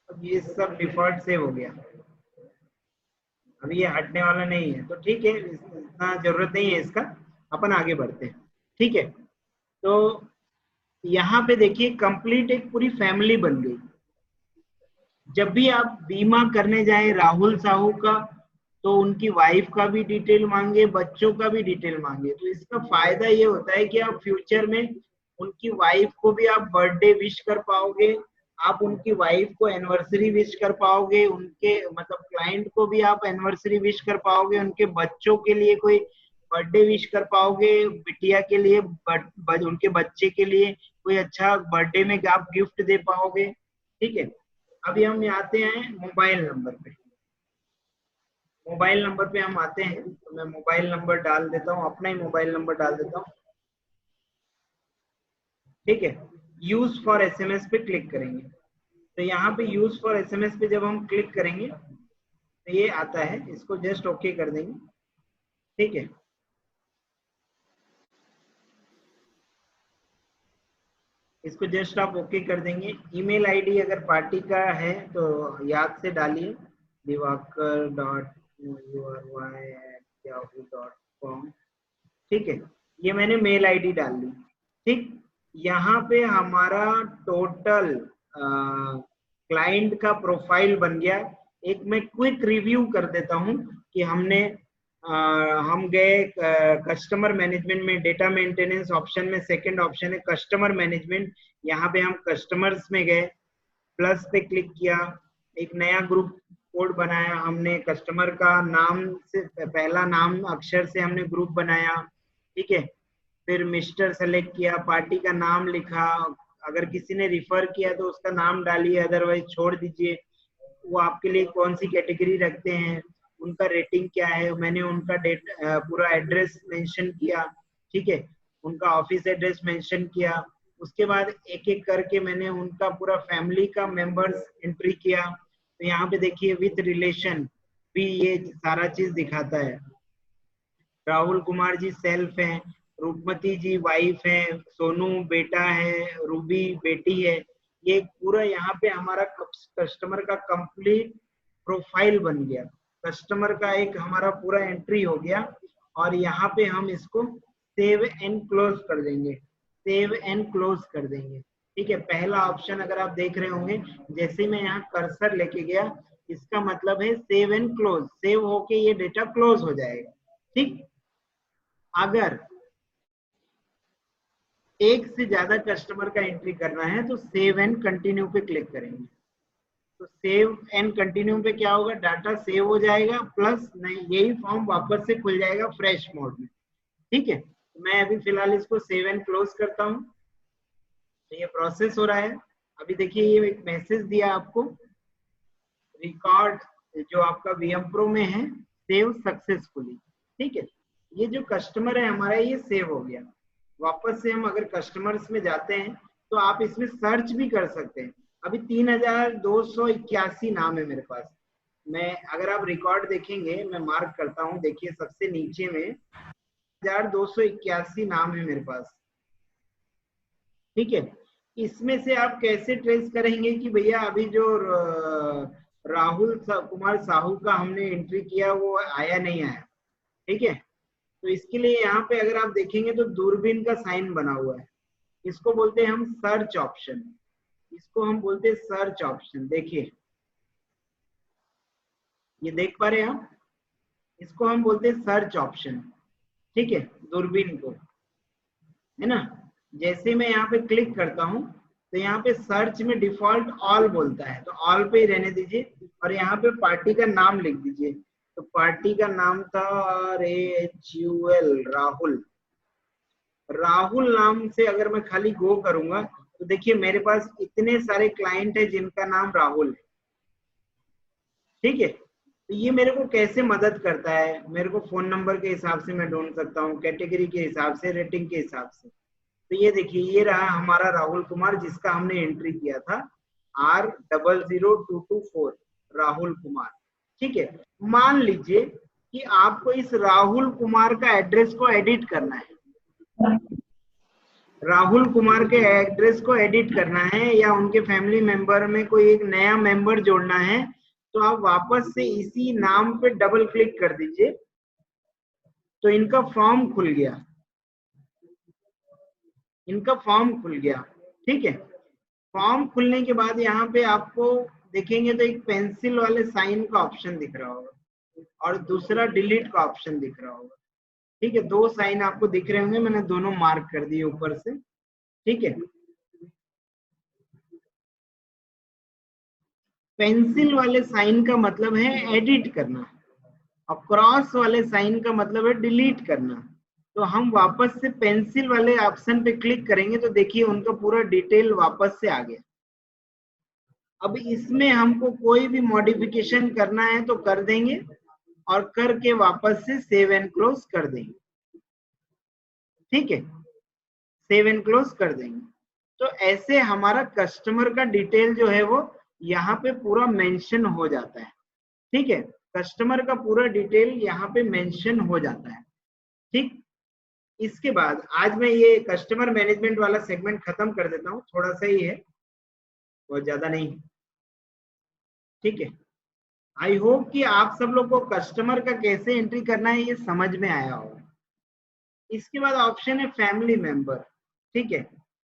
अब ये सब डिफॉल्ट सेव हो गया, अभी ये हटने वाला नहीं है, तो ठीक है, इतना जरूरत नहीं है इसका, अपन आगे बढ़ते हैं। ठीक है, तो यहाँ पे देखिए कंप्लीट एक पूरी फैमिली बन गई। जब भी आप बीमा करने जाए राहुल साहू का, तो उनकी वाइफ का भी डिटेल मांगे, बच्चों का भी डिटेल मांगे। तो इसका फायदा ये होता है कि आप फ्यूचर में उनकी वाइफ को भी आप बर्थडे विश कर पाओगे, आप उनकी वाइफ को एनिवर्सरी विश कर पाओगे, उनके मतलब क्लाइंट को भी आप एनिवर्सरी विश कर पाओगे, उनके बच्चों के लिए कोई बर्थडे विश कर पाओगे, बिटिया के लिए उनके बच्चे के लिए कोई अच्छा बर्थडे में आप गिफ्ट दे पाओगे। ठीक है, अभी हम आते हैं मोबाइल नंबर पे। मोबाइल नंबर पे हम आते हैं, तो मैं मोबाइल नंबर डाल देता हूँ, अपना ही मोबाइल नंबर डाल देता हूँ। ठीक है, यूज फॉर एसएमएस पे क्लिक करेंगे, तो यहाँ पे यूज फॉर एसएमएस पे जब हम क्लिक करेंगे तो ये आता है, इसको जस्ट ओके कर देंगे। ठीक है, इसको जस्ट आप ओके कर देंगे। ईमेल आईडी अगर पार्टी का है तो याद से डालिए, diwakar.ury@yahoo.com। ठीक है, ये मैंने मेल आईडी डाल दी। ठीक, यहाँ पे हमारा टोटल क्लाइंट का प्रोफाइल बन गया। एक मैं क्विक रिव्यू कर देता हूँ कि हम गए कस्टमर मैनेजमेंट में, डेटा मेंटेनेंस ऑप्शन में सेकंड ऑप्शन है कस्टमर मैनेजमेंट, यहाँ पे हम कस्टमर्स में गए, प्लस पे क्लिक किया, एक नया ग्रुप कोड बनाया हमने, कस्टमर का नाम से पहला नाम अक्षर से हमने ग्रुप बनाया। ठीक है, फिर मिस्टर सेलेक्ट किया, पार्टी का नाम लिखा, अगर किसी ने रिफर किया तो उसका नाम डालिए, अदरवाइज छोड़ दीजिए। वो आपके लिए कौन सी कैटेगरी रखते हैं, उनका रेटिंग क्या है, मैंने उनका पूरा एड्रेस मेंशन किया। ठीक है, उनका ऑफिस एड्रेस मेंशन किया। उसके बाद एक एक करके मैंने उनका पूरा फैमिली का मेंबर्स एंट्री किया। तो यहाँ पे देखिए विथ रिलेशन भी ये सारा चीज दिखाता है। राहुल कुमार जी सेल्फ हैं, रूपमती जी वाइफ है, सोनू बेटा है, रूबी बेटी है। ये पूरा यहाँ पे हमारा कस्टमर का कंप्लीट प्रोफाइल बन गया, कस्टमर का एक हमारा पूरा एंट्री हो गया। और यहाँ पे हम इसको सेव एंड क्लोज कर देंगे, सेव एंड क्लोज कर देंगे। ठीक है, पहला ऑप्शन अगर आप देख रहे होंगे, जैसे मैं यहाँ कर्सर लेके गया, इसका मतलब है सेव एंड क्लोज, सेव होके ये डेटा क्लोज हो जाएगा। ठीक, अगर एक से ज्यादा कस्टमर का एंट्री करना है तो सेव एंड कंटिन्यू पे क्लिक करेंगे। तो सेव एंड कंटिन्यू पे क्या होगा, डाटा सेव हो जाएगा, प्लस यही फॉर्म वापस से खुल जाएगा फ्रेश मोड में। ठीक है, मैं अभी फिलहाल इसको सेव एंड क्लोज करता हूँ। तो ये प्रोसेस हो रहा है। अभी देखिए ये एक मैसेज दिया आपको, रिकॉर्ड जो आपका वीएम प्रो में है सेव सक्सेसफुली। ठीक है, ये जो कस्टमर है हमारा ये सेव हो गया। वापस से हम अगर कस्टमर्स में जाते हैं तो आप इसमें सर्च भी कर सकते हैं। अभी 3281 नाम है मेरे पास। मैं अगर आप रिकॉर्ड देखेंगे, मैं मार्क करता हूँ, देखिए सबसे नीचे में 2281 नाम है मेरे पास। ठीक है, इसमें से आप कैसे ट्रेस करेंगे कि भैया अभी जो राहुल कुमार साहू का हमने एंट्री किया वो आया नहीं आया। ठीक है, तो इसके लिए यहाँ पे अगर आप देखेंगे तो दूरबीन का साइन बना हुआ है, इसको बोलते हैं हम सर्च ऑप्शन, इसको हम बोलते हैं सर्च ऑप्शन। देखिए ये देख पा रहे हैं आप, इसको हम बोलते हैं सर्च ऑप्शन। ठीक है, दूरबीन को, है ना। जैसे मैं यहाँ पे क्लिक करता हूँ तो यहाँ पे सर्च में डिफॉल्ट ऑल बोलता है, तो ऑल पे ही रहने दीजिए और यहाँ पे पार्टी का नाम लिख दीजिए। तो पार्टी का नाम था RAHUL, राहुल। राहुल नाम से अगर मैं खाली गो करूंगा तो देखिए मेरे पास इतने सारे क्लाइंट है जिनका नाम राहुल है। ठीक है, तो ये मेरे को कैसे मदद करता है, मेरे को फोन नंबर के हिसाब से मैं ढूंढ सकता हूँ, कैटेगरी के हिसाब से, रेटिंग के हिसाब से। तो ये देखिए ये रहा हमारा राहुल कुमार जिसका हमने एंट्री किया था R00224 राहुल कुमार। ठीक है, मान लीजिए कि आपको इस राहुल कुमार का एड्रेस को एडिट करना है, राहुल कुमार के एड्रेस को एडिट करना है या उनके फैमिली मेंबर में कोई एक नया मेंबर जोड़ना है, तो आप वापस से इसी नाम पे डबल क्लिक कर दीजिए तो इनका फॉर्म खुल गया, इनका फॉर्म खुल गया। ठीक है, फॉर्म खुलने के बाद यहाँ पे आपको देखेंगे तो एक पेंसिल वाले साइन का ऑप्शन दिख रहा होगा और दूसरा डिलीट का ऑप्शन दिख रहा होगा। ठीक है, दो साइन आपको दिख रहे होंगे, मैंने दोनों मार्क कर दिए ऊपर से। ठीक है, पेंसिल वाले साइन का मतलब है एडिट करना और क्रॉस वाले साइन का मतलब है डिलीट करना। तो हम वापस से पेंसिल वाले ऑप्शन पे क्लिक करेंगे तो देखिए उनका पूरा डिटेल वापस से आ गया। अब इसमें हमको कोई भी मॉडिफिकेशन करना है तो कर देंगे और करके वापस से सेव एंड क्लोज कर देंगे। ठीक है, सेव एंड क्लोज कर देंगे। तो ऐसे हमारा कस्टमर का डिटेल जो है वो यहाँ पे पूरा मेंशन हो जाता है। ठीक है, कस्टमर का पूरा डिटेल यहाँ पे मेंशन हो जाता है। ठीक, इसके बाद आज मैं ये कस्टमर मैनेजमेंट वाला सेगमेंट खत्म कर देता हूँ, थोड़ा सा ही है, बहुत ज्यादा नहीं। ठीक है, आई होप कि आप सब लोग को कस्टमर का कैसे एंट्री करना है ये समझ में आया होगा। इसके बाद ऑप्शन है फैमिली मेंबर। ठीक है,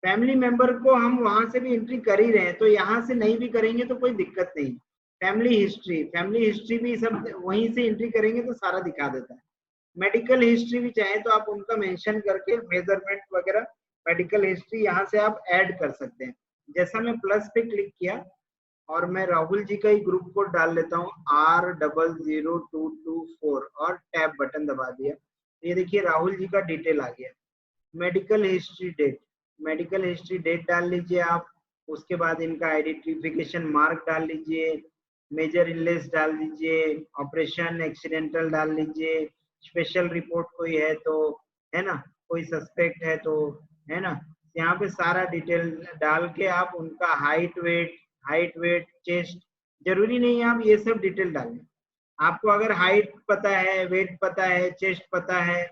फैमिली मेंबर को हम वहां से भी एंट्री कर ही रहे हैं, तो यहाँ से नहीं भी करेंगे तो कोई दिक्कत नहीं। फैमिली हिस्ट्री भी सब वहीं से एंट्री करेंगे तो सारा दिखा देता है। मेडिकल हिस्ट्री भी चाहे तो आप उनका मेंशन करके मेजरमेंट वगैरह मेडिकल हिस्ट्री यहाँ से आप ऐड कर सकते हैं। जैसा मैं प्लस पे क्लिक किया और मैं राहुल जी का ही ग्रुप कोड डाल लेता हूँ R00224 और टैब बटन दबा दिया, ये देखिए राहुल जी का डिटेल आ गया। मेडिकल हिस्ट्री डेट डाल लीजिए आप, उसके बाद इनका आइडेंटिफिकेशन मार्क डाल लीजिए, मेजर इलनेस डाल दीजिए, ऑपरेशन एक्सीडेंटल डाल लीजिए, स्पेशल रिपोर्ट कोई है तो, है ना, कोई सस्पेक्ट है तो, है ना, यहाँ पे सारा डिटेल डाल के आप उनका हाइट वेट चेस्ट, जरूरी नहीं है आप ये सब डिटेल डालें। आपको अगर हाइट पता है, वेट पता है, चेस्ट पता है,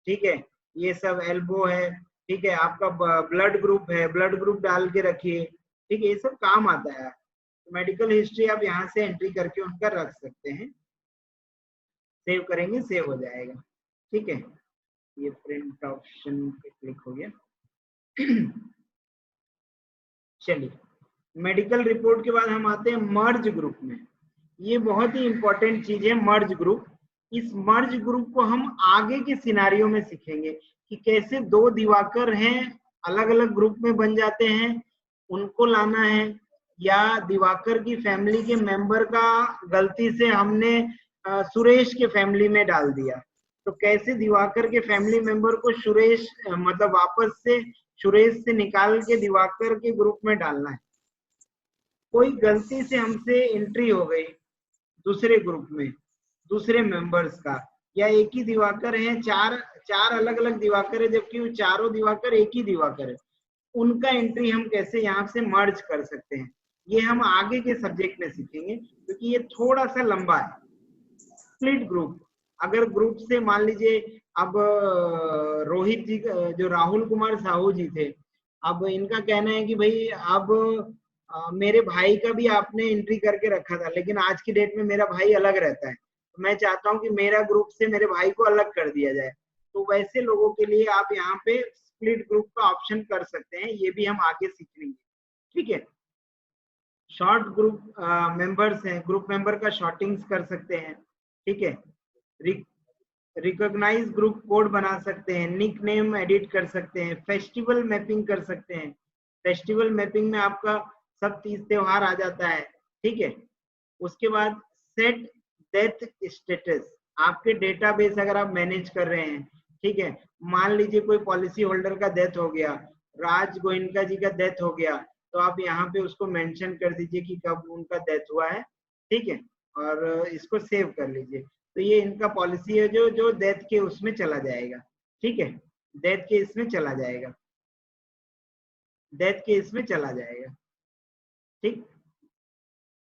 ठीक है, ये सब एल्बो है, ठीक है, आपका ब्लड ग्रुप है, ब्लड ग्रुप डाल के रखिए। ठीक है, ये सब काम आता है। मेडिकल हिस्ट्री आप यहाँ से एंट्री करके उनका रख सकते हैं। सेव करेंगे, सेव हो जाएगा। ठीक है, ये प्रिंट ऑप्शन पे क्लिक हो गया। चलिए, मेडिकल रिपोर्ट के बाद हम आते हैं मर्ज ग्रुप में। ये बहुत ही इंपॉर्टेंट चीज है मर्ज ग्रुप। इस मर्ज ग्रुप को हम आगे के सिनारियो में सीखेंगे कि कैसे दो दिवाकर हैं अलग अलग ग्रुप में बन जाते हैं, उनको लाना है, या दिवाकर की फैमिली के मेंबर का गलती से हमने सुरेश के फैमिली में डाल दिया, तो कैसे दिवाकर के फैमिली मेंबर को सुरेश मतलब वापस से सुरेश से निकाल के दिवाकर के ग्रुप में डालना है। कोई गलती से हमसे एंट्री हो गई दूसरे ग्रुप में दूसरे मेंबर्स का, या एक ही दिवाकर है, चार अलग अलग दिवाकर है जबकि वो चारों दिवाकर एक ही दिवाकर है, उनका एंट्री हम कैसे यहाँ से मर्ज कर सकते हैं, ये हम आगे के सब्जेक्ट में सीखेंगे क्योंकि ये थोड़ा सा लंबा है। स्प्लिट ग्रुप, अगर ग्रुप से मान लीजिए अब रोहित जी जो राहुल कुमार साहू जी थे, अब इनका कहना है कि भाई अब मेरे भाई का भी आपने एंट्री करके रखा था, लेकिन आज की डेट में मेरा भाई अलग रहता है, तो मैं चाहता हूं कि मेरा ग्रुप से मेरे भाई को अलग कर दिया जाए। तो वैसे लोगों के लिए आप यहाँ पे स्प्लिट ग्रुप का ऑप्शन कर सकते हैं, ये भी हम आगे सीख लेंगे। ठीक है, शॉर्ट ग्रुप मेंबर्स हैं, ग्रुप मेंबर का शॉर्टिंग्स कर सकते हैं। ठीक है, रिकॉग्नाइज ग्रुप कोड बना सकते हैं, निक नेम एडिट कर सकते हैं, फेस्टिवल मैपिंग कर सकते हैं। फेस्टिवल मैपिंग में आपका सब तीज त्योहार आ जाता है। ठीक है, उसके बाद सेट डेथ स्टेटस, आपके डेटाबेस अगर आप मैनेज कर रहे हैं, ठीक है, मान लीजिए कोई पॉलिसी होल्डर का डेथ हो गया, राज गोयनका जी का डेथ हो गया, तो आप यहाँ पे उसको मेंशन कर दीजिए कि कब उनका डेथ हुआ है। ठीक है, और इसको सेव कर लीजिए। तो ये इनका पॉलिसी है जो जो डेथ के उसमें चला जाएगा। ठीक है, डेथ के इसमें चला जाएगा, डेथ के इसमें चला जाएगा। ठीक,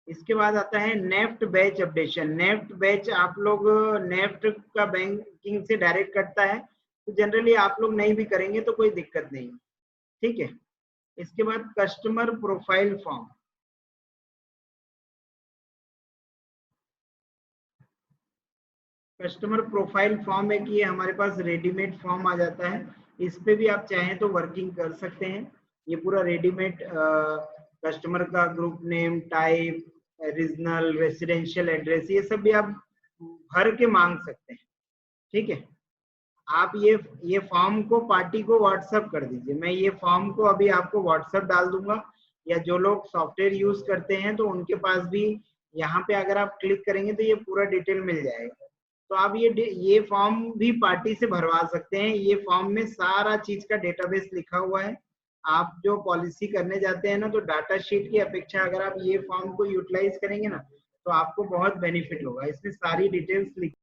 इसके बाद आता है NEFT batch updation. NEFT batch आप लोग नेफ्ट का बैंकिंग से डायरेक्ट करता है, तो जनरली आप लोग नहीं भी करेंगे तो कोई दिक्कत नहीं। ठीक है, इसके बाद customer profile form. Customer profile form है कि ये हमारे पास रेडीमेड फॉर्म आ जाता है, इस पे भी आप चाहें तो वर्किंग कर सकते हैं। ये पूरा रेडीमेड कस्टमर का group name, type, regional, residential address, ये सब भी आप भर के मांग सकते हैं। ठीक है, आप ये फॉर्म को पार्टी को व्हाट्सएप कर दीजिए। मैं ये फॉर्म को अभी आपको व्हाट्सएप डाल दूंगा, या जो लोग सॉफ्टवेयर यूज करते हैं तो उनके पास भी यहाँ पे अगर आप क्लिक करेंगे तो ये पूरा डिटेल मिल जाएगा। तो आप ये फॉर्म भी पार्टी से भरवा सकते हैं। ये फॉर्म में सारा चीज का डेटाबेस लिखा हुआ है। आप जो पॉलिसी करने जाते हैं ना, तो डाटा शीट की अपेक्षा अगर आप ये फॉर्म को यूटिलाइज करेंगे ना, तो आपको बहुत बेनिफिट होगा। इसमें सारी डिटेल्स लिख